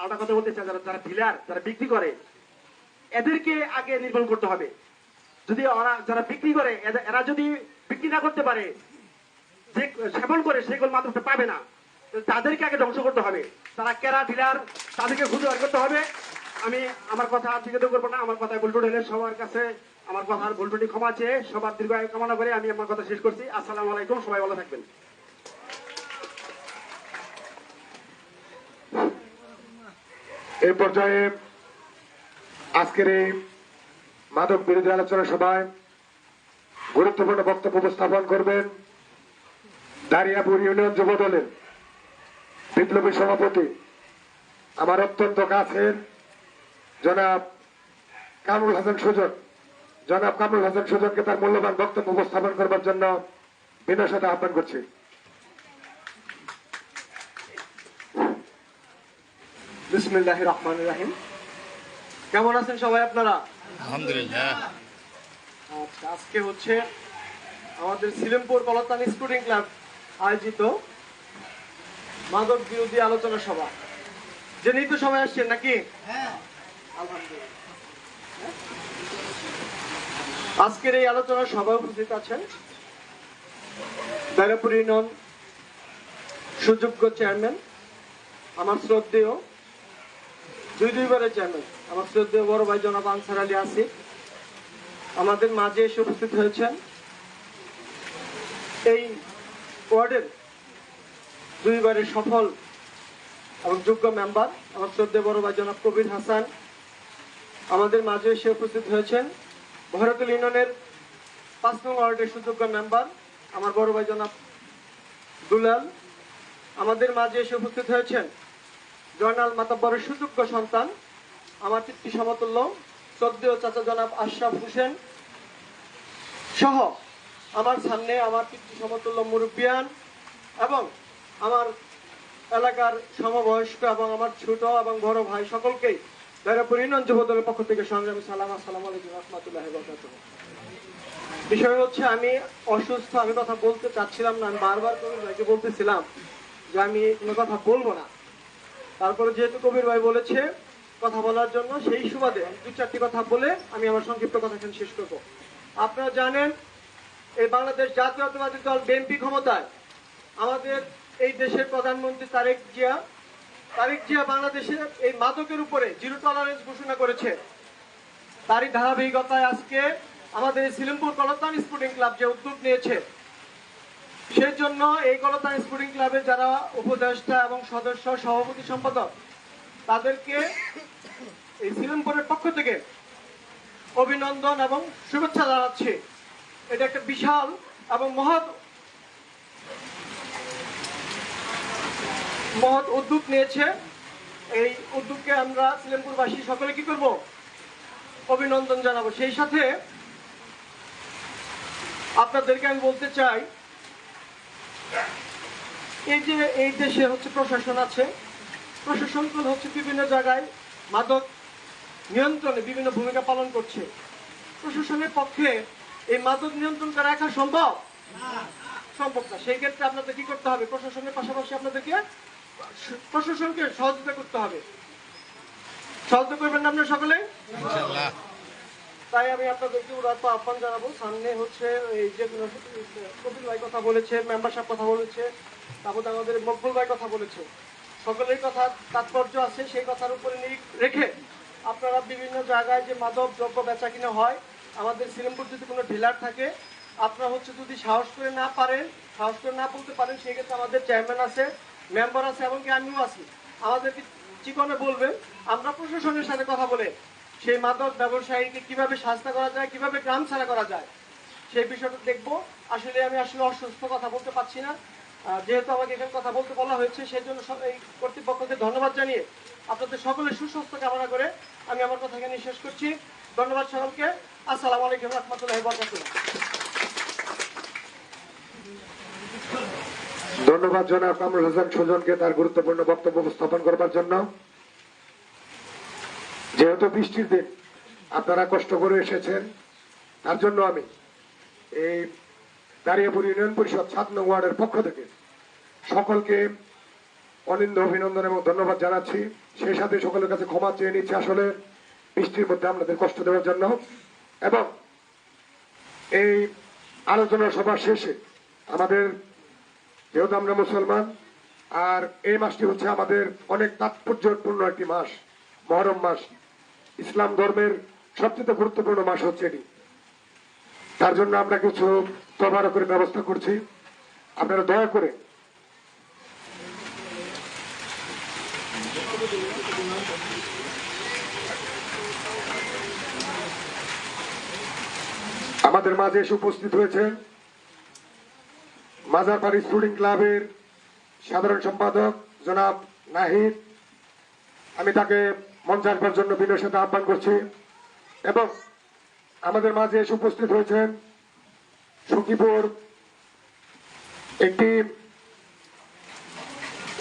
S3: আলাদা কথা বলতে চায়, যারা ডিলার, যারা বিক্রি করে, এদেরকে আগে নির্মূল করতে হবে। যদি ওরা যারা বিক্রি করে এরা যদি বিক্রি না করতে পারে, যে সেবন করে সেগুলো মাত্রাটা পাবে না, তাদেরকে আগে ধ্বংস করতে হবে। তারা কেরা ডিলার, তাদেরকে খুঁজে বার করতে হবে। আমি আমার কথা আর ঠিকাতে করবো না, আমার কথায় ভুলটুট হলে সবার কাছে আমার কথার ভুলটুটি ক্ষমা চেয়ে সবার দীর্ঘায়ু কামনা করে আমি আমার কথা শেষ করছি। আসসালামু আলাইকুম, সবাই ভালো থাকবেন।
S4: এই পর্যায়ে আজকের এই মাদক বিরোধী আলোচনা সভায় গুরুত্বপূর্ণ বক্তব্য উপস্থাপন করবেন দারিয়াপুর ইউনিয়ন যুব দলের বিপ্লবী সভাপতি, আমার অত্যন্ত কাছের জনাব কামরুল হাসান সুজন। জনাব কামরুল হাসান সুজনকে তার মূল্যবান বক্তব্য উপস্থাপন করবার জন্য বিনয়ের সাথে আহ্বান করছি।
S3: বিসমিল্লাহির রহমানির রহিম। কেমন আছেন সবাই আপনারা?
S7: আলহামদুলিল্লাহ।
S3: আচ্ছা, আজকে হচ্ছে আমাদের সিলেমপুর কলতান স্পোর্টিং ক্লাব আয়োজিত মাদক বিরোধী আলোচনা সভা। জেনেই তো সবাই আসছেন নাকি? আলহামদুলিল্লাহ। আজকের এই আলোচনা সভায় উপস্থিত আছেন দারিয়াপুর ইউনিয়ন সুযোগ্য চেয়ারম্যান, আমার শ্রদ্ধেয় দুইবারের চেয়ারম্যান, আমার শ্রদ্ধেয় বড় ভাই জনাব আনসার আলী আসিফ। আমাদের মাঝে এসে উপস্থিত হয়েছেন এই ওয়ার্ডের দুইবারের সফল এবং যোগ্য মেম্বার, আমার শ্রদ্ধেয় বড় ভাই জনাব কবির হাসান। আমাদের মাঝে এসে উপস্থিত হয়েছেন ভৈরকল ইউনিয়নের 5 নং ওয়ার্ডের সুযোগ্য মেম্বার, আমার বড় ভাই জনাব দুলাল। আমাদের মাঝে এসে উপস্থিত হয়েছেন জয়নাল মাতাব্বরের সুযোগ্য সন্তান, আমার পিতৃ সমতুল্য শ্রদ্ধেয় চাচা জনাব আশরাফ হোসেন সহ আমার সামনে আমার পিতৃ সমতুল্য মুরব্বিয়ান এবং আমার এলাকার সমবয়স্ক এবং আমার ছোট এবং বড় ভাই সকলকেই দারিয়াপুর ইউনিয়ন যুব দলের পক্ষ থেকে সংগ্রামী সালাম। আসসালামু আলাইকুম রহমতুল্লাহি ওয়া বারাকাতুহু। বিষয় হচ্ছে আমি অসুস্থ, আমি কথা বলতে চাচ্ছিলাম না। আমি বারবার কবির ভাইকে বলতেছিলাম যে আমি কোনো কথা বলবো না। তারপরে যেহেতু কবির ভাই বলেছে কথা বলার জন্য, সেই সুবাদে 2-4টি কথা বলে আমি আমার সংক্ষিপ্ত কথা এখানে শেষ করব। আপনারা জানেন এই বাংলাদেশ জাতীয়তাবাদী দল বিএনপি ক্ষমতায়, আমাদের এই দেশের প্রধানমন্ত্রী তারেক জিয়া বাংলাদেশের এই মাদকের উপরে জিরো টলারেন্স ঘোষণা করেছে। তারই ধারাবাহিকতায় আজকে আমাদের এই সিলেমপুর কলতান স্পোর্টিং ক্লাব যে উদ্যোগ নিয়েছে, সেই জন্য এই কলতান স্পোর্টিং ক্লাবের যারা উপদেষ্টা এবং সদস্য, সভাপতি, সম্পাদক, তাদেরকে এই সিলেমপুরের পক্ষ থেকে অভিনন্দন এবং শুভেচ্ছা জানাচ্ছি। এটা একটা বিশাল এবং মহৎ উদ্যোগ নিয়েছে। এই উদ্যোগকে আমরা সিলেমপুরবাসী সকলে কি করব? অভিনন্দন জানাবো। সেই সাথে আপনাদেরকে আমি বলতে চাই, এই যে এই দেশে হচ্ছে প্রশাসন আছে, প্রশাসনগুলো হচ্ছে বিভিন্ন জায়গায় মাদক নিয়ন্ত্রণে বিভিন্ন ভূমিকা পালন করছে। প্রশাসনের পক্ষে এই মাদক নিয়ন্ত্রণ করা একা সম্ভব না। সেই ক্ষেত্রে আপনাদের কি করতে হবে? প্রশাসনের পাশাপাশি আপনাদেরকে প্রশাসনকে সহযোগিতা করতে হবে। সহযোগিতা করবেন না আপনারা সকলে? তাই আমি আপনাদেরকে উদাত্ত আহ্বান জানাবো। সামনে হচ্ছে এই যে কপিল ভাই কথা বলেছে, মেম্বার সাহেব কথা বলেছে, তারপরে আমাদের মকবুল ভাই কথা বলেছে, সকলের কথা তাৎপর্য আছে। সেই কথার উপরে নিরিখ রেখে আপনারা বিভিন্ন জায়গায় যে মাদক দ্রব্য বেচা কিনা হয়, আমাদের সিলেমপুর যদি কোনো ডিলার থাকে, আপনারা হচ্ছে যদি সাহস করে না বলতে পারেন, সেই ক্ষেত্রে আমাদের চেয়ারম্যান আছে, মেম্বার আছে, এমনকি আমিও আছি। আমাদেরকে চিকনে বলবেন, আমরা প্রশাসনের সাথে কথা বলে সেই মাদক ব্যবসায়ীকে কিভাবে শাস্তি করা যায়, কিভাবে গ্রাম ছাড়া করা যায়, সেই বিষয়টা দেখবো। আসলে আমি অসুস্থ, কথা বলতে পারছি না। যেহেতু আমাকে এখানে কথা বলতে বলা হয়েছে, সেই জন্য এই কর্তৃপক্ষকে ধন্যবাদ জানিয়ে আপনাদের সকলের সুস্বাস্থ্য কামনা করে আমি আমার কথা এখানে শেষ করছি। ধন্যবাদ সকলকে। আসসালামু আলাইকুম রহমতুল্লাহি ওয়া বারাকাতুহু।
S4: ধন্যবাদ জনাব কামরুল হাসান সুজনকে তার গুরুত্বপূর্ণ বক্তব্য উপস্থাপন করবার জন্য। যেহেতু বৃষ্টির দিন, আপনারা কষ্ট করে এসেছেন, তার জন্য আমি এই দাঁড়িয়েপুর ইউনিয়ন পরিষদ 7 নং ওয়ার্ডের পক্ষ থেকে সকলকে অনিন্দ অভিনন্দন এবং ধন্যবাদ জানাচ্ছি। সেই সাথে সকলের কাছে ক্ষমা চেয়ে নিচ্ছি আসলে বৃষ্টির মধ্যে আপনাদের কষ্ট দেওয়ার জন্য। এবং এই আলোচনা সভা শেষে আমাদের, যেহেতু আমরা মুসলমান, আর এই মাসটি হচ্ছে আমাদের অনেক তাৎপর্যপূর্ণ একটি মাস, মহরম মাস, ইসলাম ধর্মের সবচেয়ে গুরুত্বপূর্ণ মাস হচ্ছে এটি। তার জন্য আমরা কিছু তবারকের ব্যবস্থা করছি, আপনারা দয়া করে আমাদের মাঝে এসে উপস্থিত হয়েছেন মাজারপাড়ি স্পোর্টিং ক্লাবের সাধারণ সম্পাদক জনাব নাহিদ। আমি তাকে মঞ্চে আসবার জন্য বিনয়ের সাথে আহ্বান করছি। এবং আমাদের মাঝে এসে উপস্থিত হয়েছেন সখীপুর একটি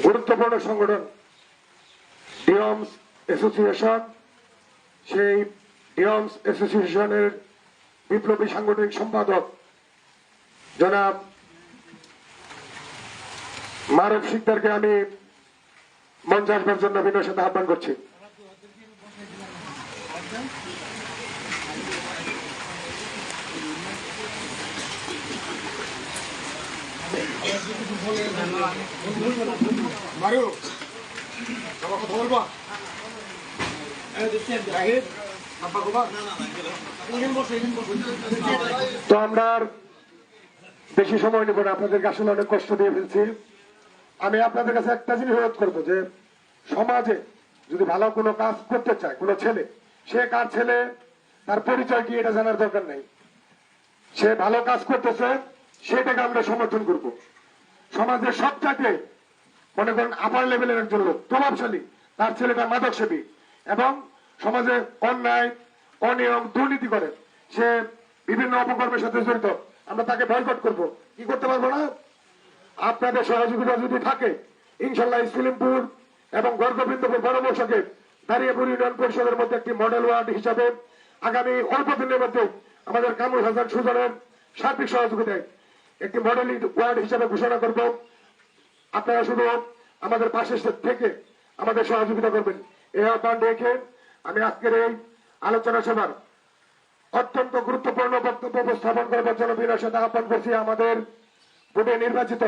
S4: গুরুত্বপূর্ণ সংগঠন ডিওমস অ্যাসোসিয়েশন। সেই ডিওমস অ্যাসোসিয়েশনের বিপ্লবী সাংগঠনিক সম্পাদক জনাব মারুফ শিকদারকে আমি মঞ্চে আসবার জন্য বিনয়ের সাথে আহ্বান করছি। তো আমরা আর বেশি সময় নেব না, আপনাদেরকে আসলে অনেক কষ্ট দিয়ে ফেলছি। আমি আপনাদের কাছে একটা জিনিস অনুরোধ করবো যে সমাজে যদি ভালো কোনো কাজ করতে চায় কোনো ছেলে, সে কার ছেলে, তার পরিচয় কি এটা জানার দরকার নেই। সে ভালো কাজ করতেছে, সেটাকে আমরা সমর্থন করব। সমাজের সবচাইতে মনে করেন আপার লেভেলের একজন লোক প্রভাবশালী, তার ছেলেটা মাদক সেবী এবং সমাজে অন্যায় অনিয়ম দুর্নীতি করে, সে বিভিন্ন অপকর্মের সাথে জড়িত, আমরা তাকে বয়কট করব। কি করতে পারবো না? আপনাদের সহযোগিতা যদি থাকে ইনশাল্লাহ ইসলিমপুর এবং গর্গবৃন্দপুর বড়মশাকে দাঁড়িয়েপুর ইউনিয়ন পরিষদের মধ্যে একটি মডেল ওয়ার্ড হিসাবে আগামী অল্প দিনের মধ্যে আমাদের কামরুল হাসান সুজনের সার্বিক সহযোগিতায় একটি মডেল ওয়ার্ড হিসাবে ঘোষণা করব। আপনারা শুধু আমাদের পাশে থেকে আমাদের সহযোগিতা করবেন এই আহ্বান রেখে আমি আজকের এই আলোচনা সভার অত্যন্ত গুরুত্বপূর্ণ বক্তব্য উপস্থাপন করবার জন্য বিনয়ের সাথে আহ্বান করছি আমাদের ভোটে নির্বাচিত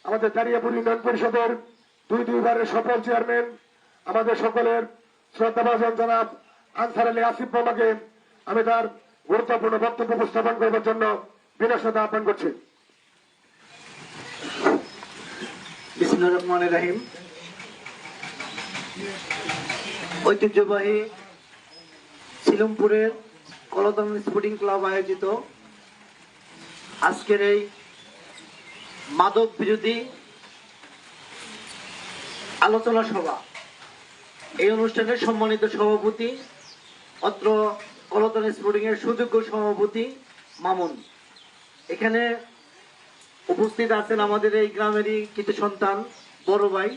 S4: আমাদের দাঁড়িয়েপুর ইউনিয়ন পরিষদের দুইবারের সফল চেয়ারম্যান আমাদের সকলের শ্রদ্ধাভাজন জনাব আনসার আলী আসিফ মামাকে আমি তার গুরুত্বপূর্ণ বক্তব্য উপস্থাপন করবার জন্য বিনয়ের সাথে আহ্বান করছি।
S3: বিসমিল্লাহির রহমানির রহিম। ঐতিহ্যবাহী সিলমপুরের কলতান স্পোর্টিং ক্লাব আয়োজিত আজকের এই মাদক বিরোধী আলোচনা সভা, এই অনুষ্ঠানের সম্মানিত সভাপতি, অত্র কলতান স্পোর্টিং এর সুযোগ্য সভাপতি মামুন, এখানে উপস্থিত আছেন আমাদের এই গ্রামেরই কিছু সন্তান বড় ভাই,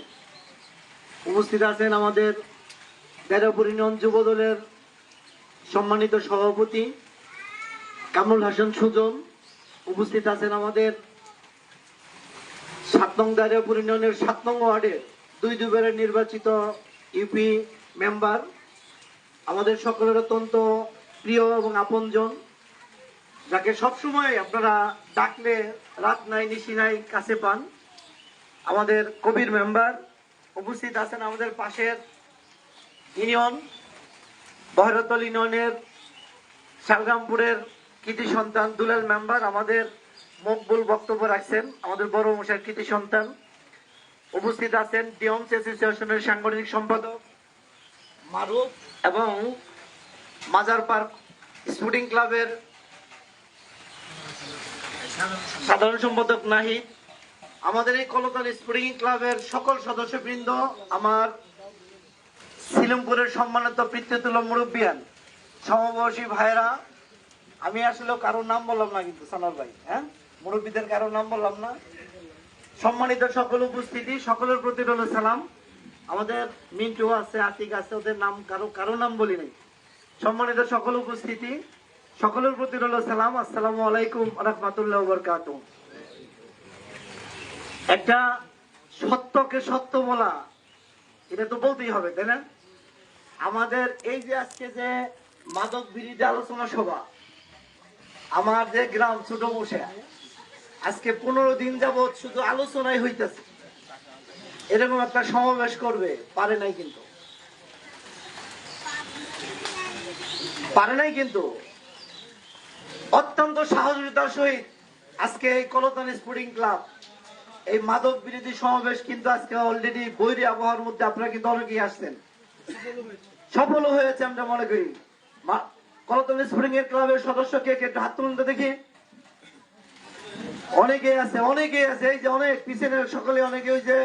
S3: উপস্থিত আছেন আমাদের দাঁড়িয়েপুর ইউনিয়ন যুব দলের সম্মানিত সভাপতি কামরুল হাসান সুজন, উপস্থিত আছেন আমাদের 7 নং দাঁড়িয়েপুর ইউনিয়নের 7 নং ওয়ার্ডের দুইবারের নির্বাচিত ইউপি মেম্বার, আমাদের সকলের অত্যন্ত প্রিয় এবং আপনজন, যাকে সবসময় আপনারা ডাকলে রাত নাই নিশি নাই কাছে পান, আমাদের কবির মেম্বার, উপস্থিত আছেন আমাদের পাশের ইউনিয়ন বহরতল ইউনিয়নের শালগ্রামপুরের কৃতি সন্তান দুলাল মেম্বার, আমাদের মকবুল বক্তব্য রাখছেন, আমাদের বড় মশাই কৃতি সন্তান, উপস্থিত আছেন ডিওমস অ্যাসোসিয়েশনের সাংগঠনিক সম্পাদক মারুফ এবং মাজার পার্ক স্পোর্টিং ক্লাবের সাধারণ সম্পাদক নাহিদ, আমাদের এই কলতান স্পোর্টিং ক্লাবের সকল সদস্যবৃন্দ, আমার সিলমপুরের সম্মানিত পিতৃতুল্য মুরব্বিয়ান, সমবয়সী ভাইরা, আমি আসলে কারোর নাম বললাম না কিন্তু সানোয়ার ভাই, হ্যাঁ মুরব্বীদের কারোর নাম বললাম না, সম্মানিত সকল উপস্থিতি, সকলের প্রতি রইল সালাম। আমাদের মিন্টু আছে, আতিক আছে, ওদের নাম কারো নাম বলি নাই। সম্মানিত সকল উপস্থিতি, সকলের প্রতি রইল সালাম, আসসালামু আলাইকুম রাহমাতুল্লাহ ওয়া বারাকাতুহু। একটা সত্যকে সত্য বলা, এটা তো বলতেই হবে, তাই না? আমাদের এই যে আজকে যে মাদক বিরোধী আলোচনা সভা, আমার যে গ্রাম ছোট বসে আজকে 15 দিন যাবৎ শুধু আলোচনাই হইতেছে, এরকম একটা সমাবেশ করবে পারে নাই, কিন্তু অত্যন্ত সাহসিকতার সহিত আজকে এই কলতান স্পোর্টিং ক্লাব এই মাদক বিরোধী সমাবেশ কিন্তু আজকে অলরেডি বৈরী আবহাওয়ার মধ্যে আপনারা কিন্তু অনেকেই আসছেন, সফল হয়েছে আমরা মনে করি। কলতান স্পোর্টিং এর ক্লাবের সদস্য কে কে একটু হাত তুলুন তো দেখি। অনেকেই আছে, এই যে অনেক পিছনের সকলে অনেকে ওই যে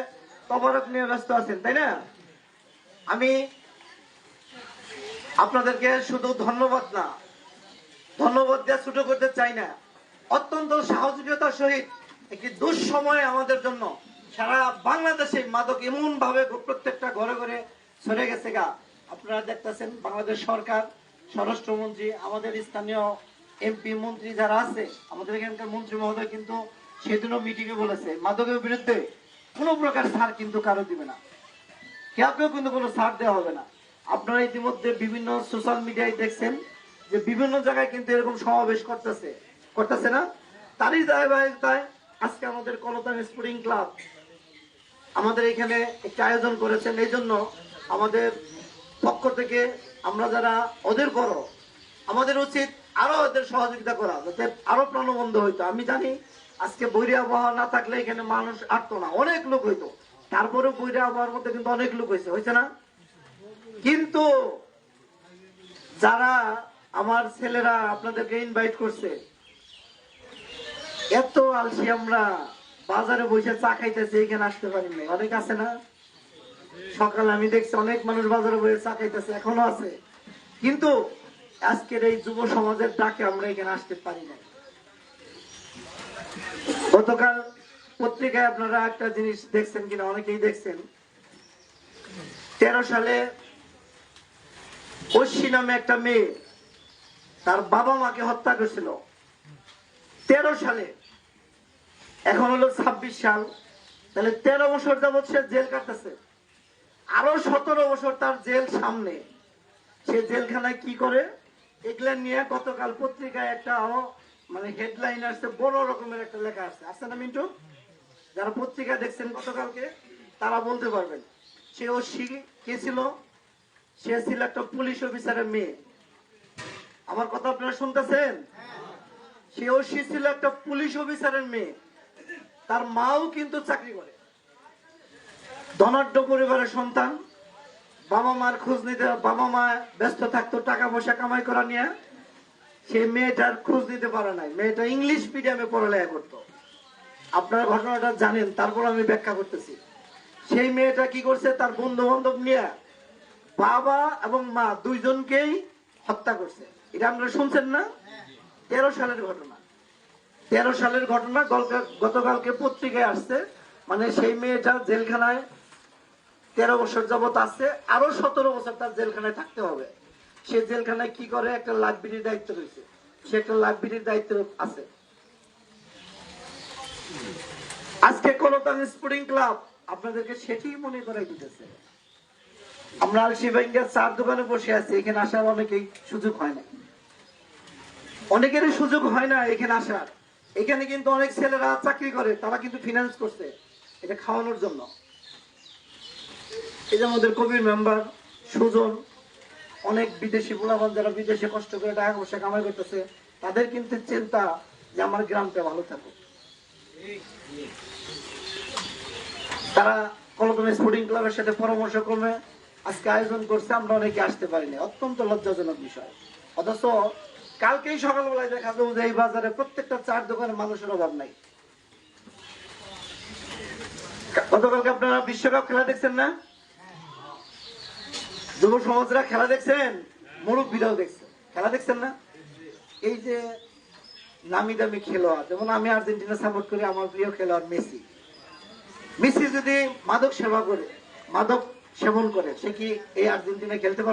S3: তবারক নিয়ে ব্যস্ত আছেন, তাই না? আমি আপনাদেরকে শুধু ধন্যবাদ দিয়ে ছোট করতে চাই না, অত্যন্ত সাহসিকতার সহিত একটি দুঃসময় আমাদের জন্য সারা বাংলাদেশে মাদক এমন ভাবে প্রত্যেকটা ঘরে ঘরে ছড়ে গেছে গা। আপনারা দেখতেছেন বাংলাদেশ সরকার, স্বরাষ্ট্রমন্ত্রী, আমাদের স্থানীয় এমপি মন্ত্রী যারা আছে, আমাদের এখানকার মন্ত্রী মহোদয় কিন্তু সেদিনও মিটিং এ বলেছে মাদকের বিরুদ্ধে কোনো প্রকার ছাড় কিন্তু কারো দিবে না, কেউ কিন্তু কোনো ছাড় দেওয়া হবে না। আপনারা ইতিমধ্যে বিভিন্ন সোশ্যাল মিডিয়ায় দেখছেন যে বিভিন্ন জায়গায় কিন্তু এরকম সমাবেশ করতেছে না? তারই ধারাবাহিকতায় আজকে আমাদের কলতান স্পোর্টিং ক্লাব আমাদের এখানে একটা আয়োজন করেছেন। এই জন্য আমাদের পক্ষ থেকে আমরা যারা ওদের বড়, আমাদের উচিত আরো ওদের সহযোগিতা করা, যাতে আরো প্রাণবন্ধ হইতো। আমি জানি আজকে বৈরী আবহাওয়া না থাকলে এখানে মানুষ আসতো না, অনেক লোক হইতো, তারপরেও বৈরী আবহাওয়ার মধ্যে কিন্তু অনেক লোক হয়েছে না? কিন্তু যারা আমার ছেলেরা আপনাদেরকে ইনভাইট করছে, এত আলসি আমরা বাজারে বসে চা খাইতেছে, এখানে আসতে পারি না। অনেক আছে না, সকালে আমি দেখছি অনেক মানুষ বাজারে বসে চা খাইতেছে, এখনো আছে, কিন্তু আজকের এই যুব সমাজের ডাকে আমরা এখানে আসতে পারি না। গতকাল পত্রিকায় আপনারা একটা জিনিস দেখছেন কিনা, অনেকেই দেখছেন, 13 সালে ঐশী নামে একটা মেয়ে তার বাবা মাকে হত্যা করেছিল। 13 সালে, এখন হলো 26 সাল, তাহলে 13 বছর যাবৎ সে জেল কাটতেছে, আরো 17 বছর তার জেল সামনে। সে জেলখানায় কি করে এগুলা নিয়ে গতকাল পত্রিকায় একটা মানে হেডলাইন আসছে, বড় রকমের একটা লেখা আসছে না মিন্টু? যারা পত্রিকা দেখছেন গতকালকে তারা বলতে পারবেন। সে ঐশী কে ছিল? সে ছিল একটা পুলিশ অফিসারের মেয়ে। আমার কথা আপনারা শুনতেছেন? সে ঐশী ছিল একটা পুলিশ অফিসারের মেয়ে, তার মাও কিন্তু চাকরি করে, ধনাঢ্য পরিবারের সন্তান। বাবা মার খোঁজ নিতে বাবা মা ব্যস্ত থাকতো টাকা পয়সা কামাই করা নিয়ে, সেই মেয়েটার খোঁজ নিতে পারে নাই। মেয়েটা ইংলিশ মিডিয়ামে পড়ালেখা করতো, আপনারা ঘটনাটা জানেন, তারপর আমি ব্যাখ্যা করতেছি। সেই মেয়েটা কি করছে, তার বন্ধু বান্ধব নিয়ে বাবা এবং মা দুইজনকেই হত্যা করছে। এটা আপনারা শুনছেন না? 13 সালের ঘটনা, 13 সালের ঘটনা গতকালকে পত্রিকায় আসছে। মানে সেই মেয়েটা জেলখানায় 13 বছর যাবত আছে, আরো 17 বছর তার জেলখানায় থাকতে হবে। সে জেলখানায় কি করে, একটা লাইব্রেরির দায়িত্ব রয়েছে, সে একটা লাইব্রেরির দায়িত্ব আছে। আজকে কলতান স্পোর্টিং ক্লাব আপনাদেরকে সেটি মনে করাই দিতেছে। আমরা আলসি ব্যাংকের চার দোকানে বসে আছি, এখানে আসার অনেকেই সুযোগ হয় না, অনেকেরই সুযোগ হয় না এখানে আসার। এখানে কিন্তু অনেক ছেলেরা চাকরি করে, তারা কিন্তু ফিনান্স করছে এটা খাওয়ানোর জন্য। এই যে আমাদের কবির মেম্বার সুজন, অনেক বিদেশি পোলাপান যারা বিদেশে কষ্ট করে টাকা পয়সা কামাই করতেছে, তাদের কিন্তু চিন্তা যে আমার গ্রামটা ভালো থাকুক। তারা কলতান স্পোর্টিং ক্লাবের সাথে পরামর্শ ক্রমে আজকে আয়োজন করছে, আমরা অনেকে আসতে পারিনি, অত্যন্ত লজ্জাজনক বিষয়। অথচ কালকেই সকালবেলায় দেখা যাবে যে এই বাজারে প্রত্যেকটা চার দোকানে মানুষের অভাব নাই। গতকালকে আপনারা বিশ্বকাপ খেলা দেখছেন না? যুব সমাজরা খেলা দেখছেন, মুরব্বীরাও দেখছেন, খেলা দেখছেন না? এই যে নামি দামি খেলোয়াড়, যেমন আমি আর্জেন্টিনা সাপোর্ট করি, আমার প্রিয় খেলোয়াড় মেসি। মেসি যদি মাদক সেবন করে, সে কি এই আর্জেন্টিনা খেলতে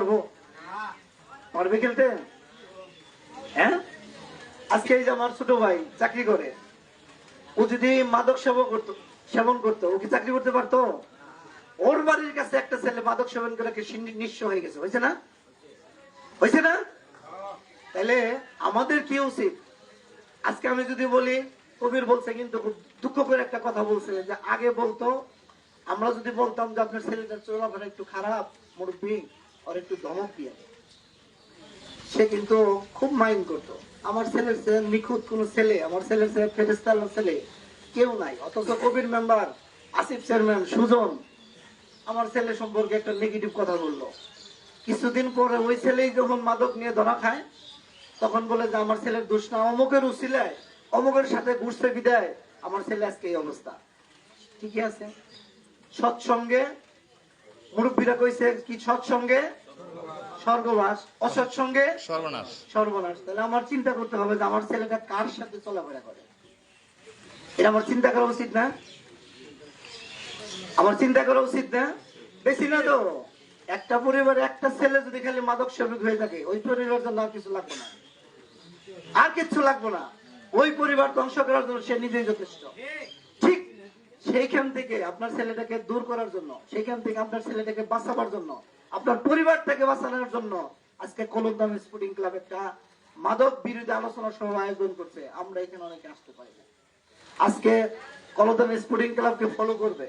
S3: পারবে খেলতে? হ্যাঁ, আজকে এই যে আমার ছোট ভাই চাকরি করে, ও যদি মাদক সেবন করতো, ও কি চাকরি করতে পারতো? ওর বাড়ির কাছে একটা ছেলে মাদক সেবন করে নিঃস্ব হয়ে গেছে, হয়েছে না? হয়েছে না? তাহলে আমাদের কি উচিত? আজকে আমি যদি বলি, কবির বলছে কিন্তু খুব দুঃখ করে একটা কথা বলছে, যে আগে বলতো, আমরা যদি বলতাম যে আপনার ছেলেটার চলাফেরা একটু খারাপ, মুরব্বী, ওর একটু ধমক দিয়ে, সে কিন্তু খুব মাইন্ড করতো। আমার ছেলের নিখুঁত কোন ছেলে, আমার ছেলের ফেরেস্তার ছেলে কেউ নাই। অথচ কবির মেম্বার, আসিফ চেয়ারম্যান, সুজন আমার ছেলে সম্পর্কে একটা নেগেটিভ কথা বললো। কিছুদিন পরে ওই ছেলেই যখন মাদক নিয়ে ধরা খায়, তখন বলে যে আমার ছেলের দোষ না, অমুকের উছিলায়, অমুকের সাথে ঘুরছে বিদায় আমার ছেলে আজকে এই অবস্থা। ঠিকই আছে, সৎসঙ্গে মুরব্বীরা কইছে কি, সৎসঙ্গে স্বর্গবাস, অসৎসঙ্গে সর্বনাশ। সর্বনাশ। তাহলে আমার চিন্তা করতে হবে যে আমার ছেলেটা কার সাথে চলাফেরা করে, এটা আমার চিন্তা করা উচিত না? আমার চিন্তা করা উচিত না? বেশি না তো, একটা পরিবারে একটা ছেলে যদি খালি মাদক সেবক হয়ে থাকে, ওই পরিবার জন্য আর কিছু লাগবে না, আর কিছু লাগবে না। ওই পরিবার ধ্বংস করার জন্য সে নিজেই যথেষ্ট। ঠিক সেইখান থেকে আপনার ছেলেটাকে দূর করার জন্য, সেইখান থেকে আপনার ছেলেটাকে বাঁচাবার জন্য, আপনার পরিবার থেকে বাঁচানোর জন্য আজকে কলমদাম স্পোর্টিং ক্লাব একটা মাদক বিরোধী আলোচনা সভা আয়োজন করছে। আমরা এখানে অনেকে আসতে পারি না। আজকে কলমদাম স্পোর্টিং ক্লাবকে ফলো করবে,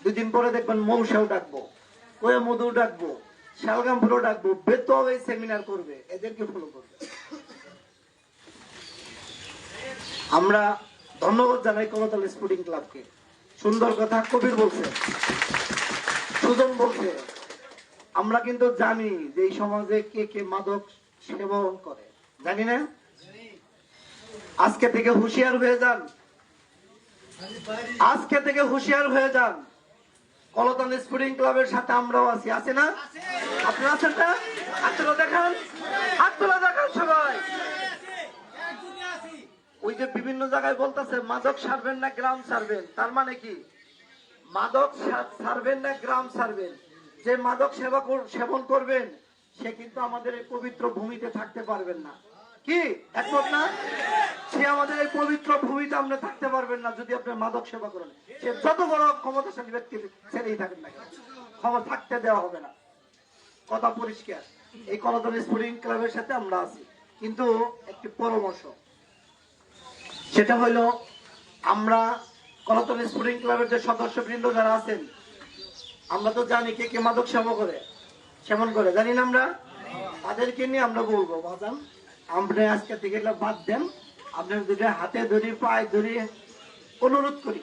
S3: 2 দিন পরে দেখবেন মৌসাও ডাকবো, কোয়া মধু ডাকবো, শালগামপুরও ডাকবো, বেতোয়া এই সেমিনার করবে, এদেরকে ফলো করবে। আমরা ধন্যবাদ জানাই কলমদাম স্পোর্টিং ক্লাবকে। সুন্দর কথা কবির বলছে, সুজন বলছে। আমরা কিন্তু জানি যে এই সমাজে কে কে মাদক সেবন করে, জানি না? আজকে থেকে হুঁশিয়ার হয়ে যান, আজকে থেকে হুঁশিয়ার হয়ে যান। কলতান স্পোর্টিং ক্লাবের সাথে আমরাও আছি, আছে না? আপনারা আছেন না? হাত তোলা দেখান, হাত তোলা দেখান সবাই। ওই যে বিভিন্ন জায়গায় বলতেছে মাদক ছাড়বেন না গ্রাম ছাড়বেন, তার মানে কি? মাদক ছাড়বেন না গ্রাম ছাড়বেন। যে মাদক সেবন করবেন সে কিন্তু আমাদের এই পবিত্র ভূমিতে থাকতে পারবেন না। কি একমত না? সে আমাদের এই পবিত্র ভূমিতে আমরা থাকতে পারবেন না যদি আপনি মাদক সেবা করেন। সে যত বড় ক্ষমতাশালী ব্যক্তি ছেড়েই থাকেন না, ক্ষমতা থাকতে দেওয়া হবে না। কথা পরিষ্কার। এই কলতন স্পোর্টিং ক্লাবের সাথে আমরা আছি, কিন্তু একটি পরামর্শ, সেটা হলো আমরা কলতন স্পোর্টিং ক্লাবের যে সদস্যবৃন্দ যারা আছেন, আমরা তো জানি কে কে মাদক সেবন করে, জানি না? আমরা তাদেরকে নিয়ে আমরা বলবো, বাজান আমরা আজকে থেকে এটা বাদ দেন। আপনার যদি হাতে ধরি, পায়ে ধরি, অনুরোধ করি,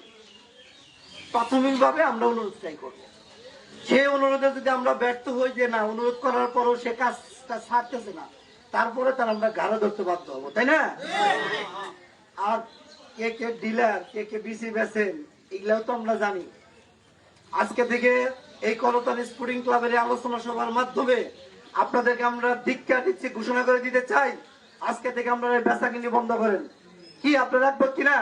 S3: প্রাথমিক ভাবে আমরা অনুরোধটাই করবো। সেই অনুরোধে যদি আমরা ব্যর্থ হই, যে না অনুরোধ করার পরও সে কাজটা ছাড়তেছে না, তারপরে তার আমরা ঘাড়ে ধরতে বাধ্য হবো, তাই না? আর কে কে ডিলার, কে কে বিসি বেচেন, এগুলাও তো আমরা জানি। আজকে থেকে এই কলতান স্পোর্টিং ক্লাবের আলোচনা সভার মাধ্যমে আপনাদেরকে আমরা ধিক্কার দিচ্ছি, ঘোষণা করে দিতে চাই, আজকে থেকে আমরা বেচাকিনি বন্ধ করেন। কি আপনারা রাখবেন কিনা?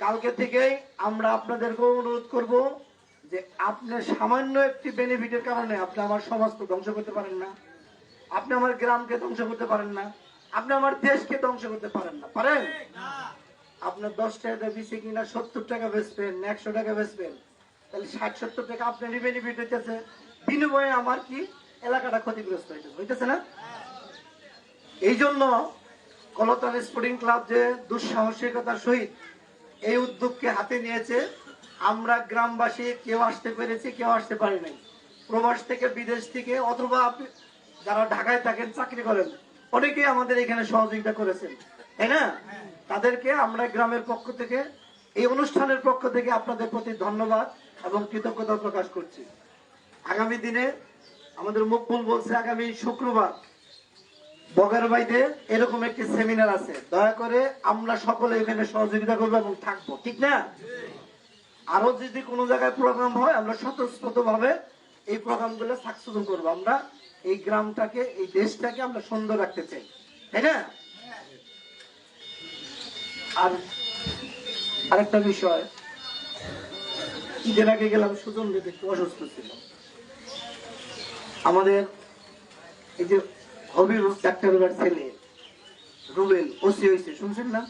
S3: কালকে থেকেই আমরা আপনাদেরকে অনুরোধ করব যে আপনার সামান্য একটি বেনিফিটের কারণে আপনি আমার সমাজকে ধ্বংস করতে পারেন না, আপনি আমার গ্রামকে ধ্বংস করতে পারেন না, আপনি আমার দেশকে ধ্বংস করতে পারেন না। পারেন? আপনার 10 টাকা বেশি কিনা 70 টাকা বেচবেন, 100 টাকা বেচবেন, তাহলে 60-70 টাকা আপনার বেনিফিট হইতেছে, বিনিময়ে আমার কি এলাকাটা ক্ষতিগ্রস্ত হইতেছে না? এই জন্য কলতান স্পোর্টিং ক্লাব যে দুঃসাহসিকতার সহিত এই উদ্যোগকে হাতে নিয়েছে, আমরা গ্রামবাসী কেউ আসতে পেরেছি, কেউ আসতে পারি নাই। প্রবাস থেকে, বিদেশ থেকে, অথবা যারা ঢাকায় থাকেন, চাকরি করেন, অনেকেই আমাদের এখানে সহযোগিতা করেছেন, তাই না? তাদেরকে আমরা গ্রামের পক্ষ থেকে, এই অনুষ্ঠানের পক্ষ থেকে আপনাদের প্রতি ধন্যবাদ এবং কৃতজ্ঞতা প্রকাশ করছি। আগামী দিনে আমাদের মকবুল বলছে আগামী শুক্রবার বগারবাইতে এরকম একটি সেমিনার আছে, দয়া করে আমরা সকলে এখানে সহযোগিতা করবো এবং থাকবো, ঠিক না? আরো যদি কোনো জায়গায় প্রোগ্রাম হয়, আমরা স্বতঃস্ফূর্ত ভাবে এই প্রোগ্রামগুলো সাকসেসফুল করবো। আমরা এই গ্রামটাকে, এই দেশটাকে আমরা সুন্দর রাখতে চাই, তাই না? আর আরেকটা বিষয়, ঈদের আগে গেলাম, সুজন যদি একটু অসুস্থ ছিল, আমাদের এই যে হবির ডাক্তারের ছেলে, রুবেল ওসি হয়েছে, শুনছেন না?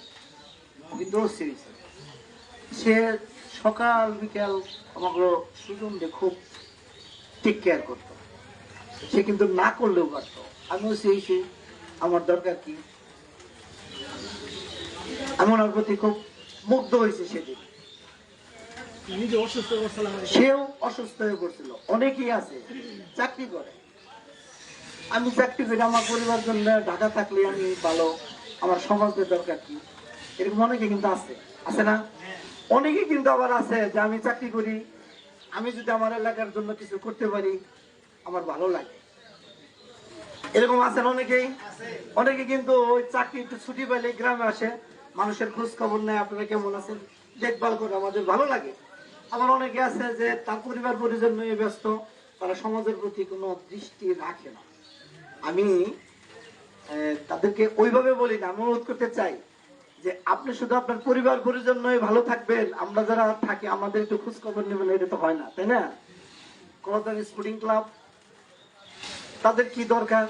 S3: ও কিন্তু ওসি হয়েছে। সে সকাল বিকাল আমাকে সুজনকে খুব টেক কেয়ার করতো। সে কিন্তু না করলেও পারতো। আমি ওসি হয়েছি, আমার দরকার কি? আমি ওনার প্রতি খুব মুগ্ধ হয়েছে সেদিন। সেও অসুস্থ হয়ে পড়ছিল। অনেকেই আছে চাকরি করে, আমি চাকরি করি আমার পরিবার জন্য, ঢাকা থাকলে আমি ভালো, আমার সমাজের দরকার কি? এরকম অনেকে কিন্তু আছে, আছে না? অনেকে কিন্তু আবার আছে যে আমি চাকরি করি, আমি যদি আমার এলাকার জন্য কিছু করতে পারি আমার ভালো লাগে। এরকম আছেন অনেকেই। অনেকে কিন্তু ওই চাকরি একটু ছুটি পেলে গ্রামে আসে, মানুষের খোঁজ খবর নেয়, আপনারা কেমন আছেন দেখভাল করে, আমাদের ভালো লাগে। আবার অনেকে আছে যে তার পরিবার পরিজন নিয়ে ব্যস্ত, তারা সমাজের প্রতি কোনো দৃষ্টি রাখে না। আমি তাদেরকে ওইভাবে বলি না, আমি অনুরোধ করতে চাই যে আপনি শুধু আপনার পরিবার পরিজন নয় ভালো থাকবেন, আমরা যারা থাকি আমাদের একটু খোঁজ খবর নেবেন, এটা তো হয় না, তাই না? কলতান স্পোর্টিং ক্লাব তাদের কি দরকার?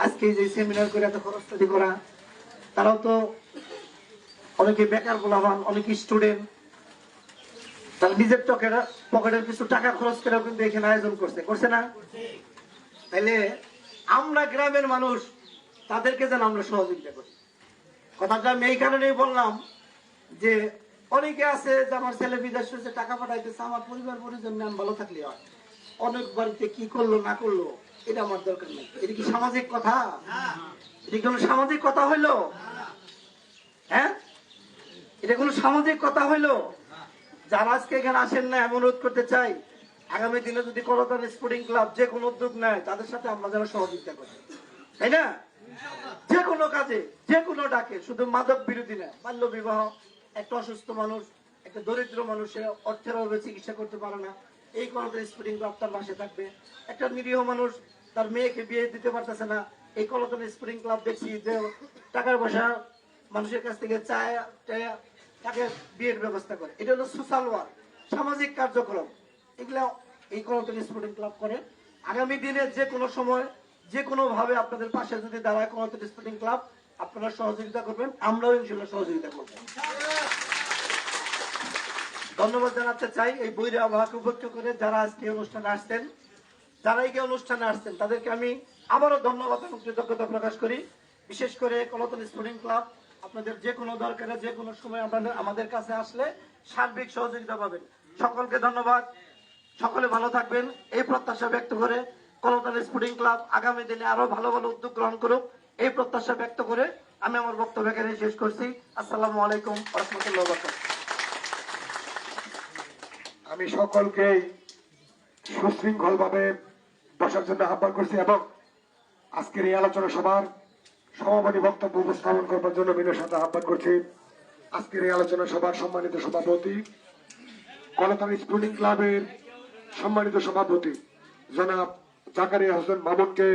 S3: আজকে যে সেমিনার করে এত খরচপাতি করা, তারাও তো অনেকে বেকার বলাবান, অনেকে স্টুডেন্ট, তারা নিজের পকেটের কিছু টাকা খরচ করে কিন্তু এখানে আয়োজন করছে, করছে না? তাইলে আমরা গ্রামের মানুষ, তাদেরকে যেন আমরা সহযোগিতা করি। কথাটা আমি এই কারণেই বললাম যে অনেকে আছে যে আমার ছেলে বিদেশ হয়েছে, টাকা পাঠাইতেছে, আমার পরিবার পরিজন আমি ভালো থাকলে হয়। অনেক বাড়িতে কি করলো না করলো এটা আমার দরকার নেই। এটা কি সামাজিক কথা? এটা কোনো সামাজিক কথা হইলো? হ্যাঁ, এটা কোনো সামাজিক কথা হইলো? যারা আজকে এখানে আসেন না, এমন অনুরোধ করতে চাই, আগামী দিনে যদি কলতান স্পোর্টিং ক্লাব যে কোনো উদ্যোগ নেয়, তাদের সাথে আমরা যেন সহযোগিতা করি, তাই না? যে কোনো কাজে, যে কোনো ডাকে, শুধু মাদক বিরোধী না, বাল্য বিবাহ, একটা অসুস্থ মানুষ, একটা দরিদ্র মানুষের অর্থের অভাবে চিকিৎসা করতে পারে না, এই কলতান স্পোর্টিং ক্লাব তার পাশে থাকবে। একটা নিরীহ মানুষ তার মেয়েকে বিয়ে দিতে পারতেছে না, এই কলতান স্পোর্টিং ক্লাব দেখছি যে টাকার পয়সা মানুষের কাছ থেকে চায় তাকে বিয়ের ব্যবস্থা করে। এটা হলো সোশ্যাল ওয়ার্ক, সামাজিক কার্যক্রম। এগুলা এই কলতান স্পোর্টিং ক্লাব করে। আগামী দিনে যে কোনো সময় যে কোনো ভাবে আপনাদের পাশে যদি দাঁড়ায় কলতান স্পোর্টিং ক্লাব, আপনারা সহযোগিতা করবেন, আমরাও ইনশাআল্লাহ সহযোগিতা করব। ধন্যবাদ জানাতে চাই এই বৈরী আবহাওয়াকে উপেক্ষা করে যারা আজকে অনুষ্ঠানে আসছেন, যারা এই অনুষ্ঠানে আসছেন তাদেরকে আমি আবারও ধন্যবাদ এবং কৃতজ্ঞতা প্রকাশ করি। বিশেষ করে কলতান স্পোর্টিং ক্লাব আপনাদের যে কোনো দরকারে যে কোনো সময় আমাদের কাছে আসলে সার্বিক সহযোগিতা পাবেন। সকলকে ধন্যবাদ, সকলে ভালো থাকবেন এই প্রত্যাশা ব্যক্ত করে কলতান স্পোর্টিং ক্লাব আগামী দিনে আরো ভালো ভালো উদ্যোগ গ্রহণ করুক, এই প্রত্যাশা ব্যক্ত করে আমি আমার বক্তব্য এখানে শেষ করছি। আসসালামু আলাইকুম ওয়া রাহমাতুল্লাহি ওয়া বারাকাতুহু।
S4: আমি সকলকে সুশৃঙ্খল ভাবে বসার জন্য আহ্বান করছি এবং আজকের এই আলোচনা সভার সমাপনী বক্তব্য উপস্থাপন করবার জন্য বিনয়ের সাথে আহ্বান করছি আজকের এই আলোচনা সভার সম্মানিত সভাপতি, কলতান স্পোর্টিং ক্লাবের সম্মানিত সভাপতি জনাব জাকারিয়া হোসেন মামুনকে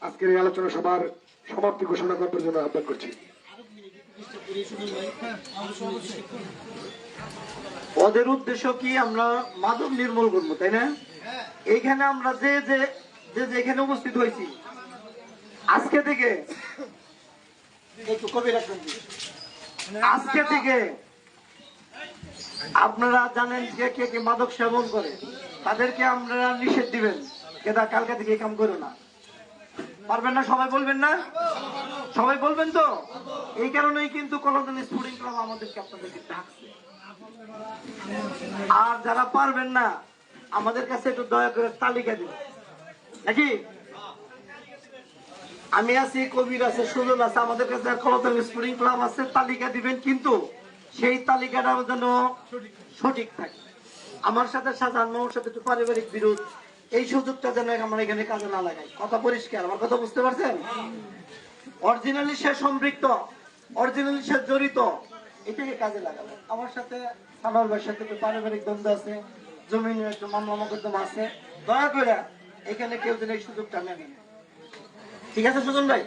S4: আজকের এই আলোচনা সভার সমাপ্তি ঘোষণা করবার জন্য আহ্বান করছি।
S3: ওদের উদ্দেশ্য কি? আমরা মাদক নির্মূল করবো, তাই না? এইখানে আমরা যে যে এখানে উপস্থিত হয়েছি আজকে থেকে, একটু কবি রাখবেন, আজকে থেকে আপনারা জানেন যে কে কে মাদক সেবন করে, তাদেরকে আপনারা নিষেধ দিবেন, কেদা কালকে থেকে এই কাম করো না। পারবেন না? সবাই বলবেন না? সবাই বলবেন তো? এই কারণেই কিন্তু কলতান স্পোর্টিং ক্লাব আমাদেরকে আপনাদেরকে ডাকছে। আর যারা পারবেন না আমাদের কাছে একটু দয়া করে তালিকা দিবেন, নাকি? আমি আছি, কবির আছে, সুজন আছে, আমাদের কাছে কলতান স্পোর্টিং ক্লাব আছে, তালিকা দিবেন, কিন্তু সেই তালিকাটা যেন সঠিক থাকে। আমার সাথে শাহজাহান মামুর সাথে একটু পারিবারিক বিরোধ, এই সুযোগটা যেন আমরা এখানে কাজে না লাগাই। কথা পরিষ্কার? আমার কথা বুঝতে পারছেন? অরিজিনালি সে সম্পৃক্ত, অরিজিনালি সে জড়িত, এটাকে কাজে লাগাবো। আমার সাথে সানোয়ার ভাইয়ের সাথে একটু পারিবারিক দ্বন্দ্ব আছে, জমিন একটু মামলা মোকদ্দমা আছে, দয়া করে এখানে কেউ যেন এই সুযোগটা নেন। ঠিক আছে সুজন ভাই?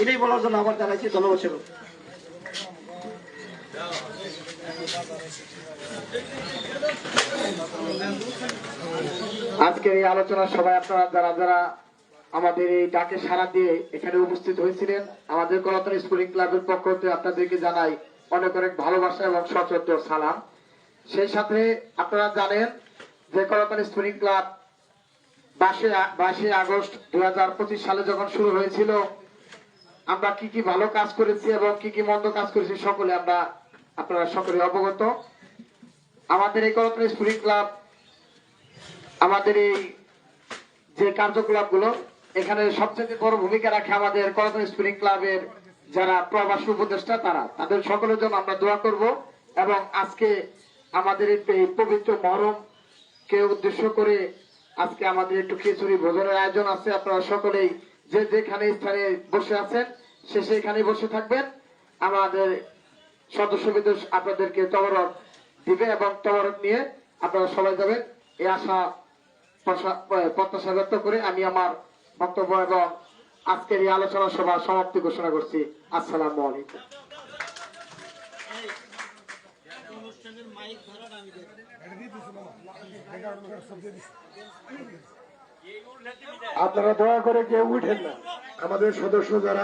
S3: এটাই বলার জন্য আবার জানাইছি। ধন্যবাদ।
S1: আজকের এই আলোচনা সবাই আপনারা যারা যারা আমাদের এই ডাকে সাড়া দিয়ে এখানে উপস্থিত হয়েছিলেন। আমাদের কলতান স্পোর্টিং ক্লাবের পক্ষ থেকে আপনাদেরকে জানাই অনেক অনেক ভালোবাসা এবং সচেতন সালাম। সেই সাথে আপনারা জানেন যে কলতান স্পোর্টিং ক্লাব 22 আগস্ট 2025 সালে যখন শুরু হয়েছিল, আমরা কি কি ভালো কাজ করেছি এবং কি কি মন্দ কাজ করেছি সকলে আপনারা সকলে অবগত। আমাদের এই কলতান স্পোর্টিং ক্লাব, আমাদের এই যে কার্যকলাপগুলো, এখানে সবচেয়ে বড় ভূমিকা রাখে আমাদের কলতান স্পোর্টিং ক্লাবের যারা প্রবাসী উপদেষ্টা, তাদের সকলের জন্য আমরা দোয়া করব। এবং আজকে আমাদের এই পবিত্র মহরমকে উদ্দেশ্য করে আজকে আমাদের একটু খিচুড়ি ভোজনের আয়োজন আছে। আপনারা সকলেই যে যেখানে স্থানে বসে আছেন সে সেখানে বসে থাকবেন। আমাদের সদস্যবৃন্দ আপনাদেরকে তবরক দিবে এবং তবরক নিয়ে আপনারা সবাই যাবেন, এই আশা প্রত্যাশা ব্যক্ত করে আমি আমার বক্তব্য এবং আজকের এই আলোচনা সভার সমাপ্তি ঘোষণা করছি। আসসালামু আলাইকুম।
S4: আপনারা দয়া করে কেউ উঠেন না, আমাদের সদস্য যারা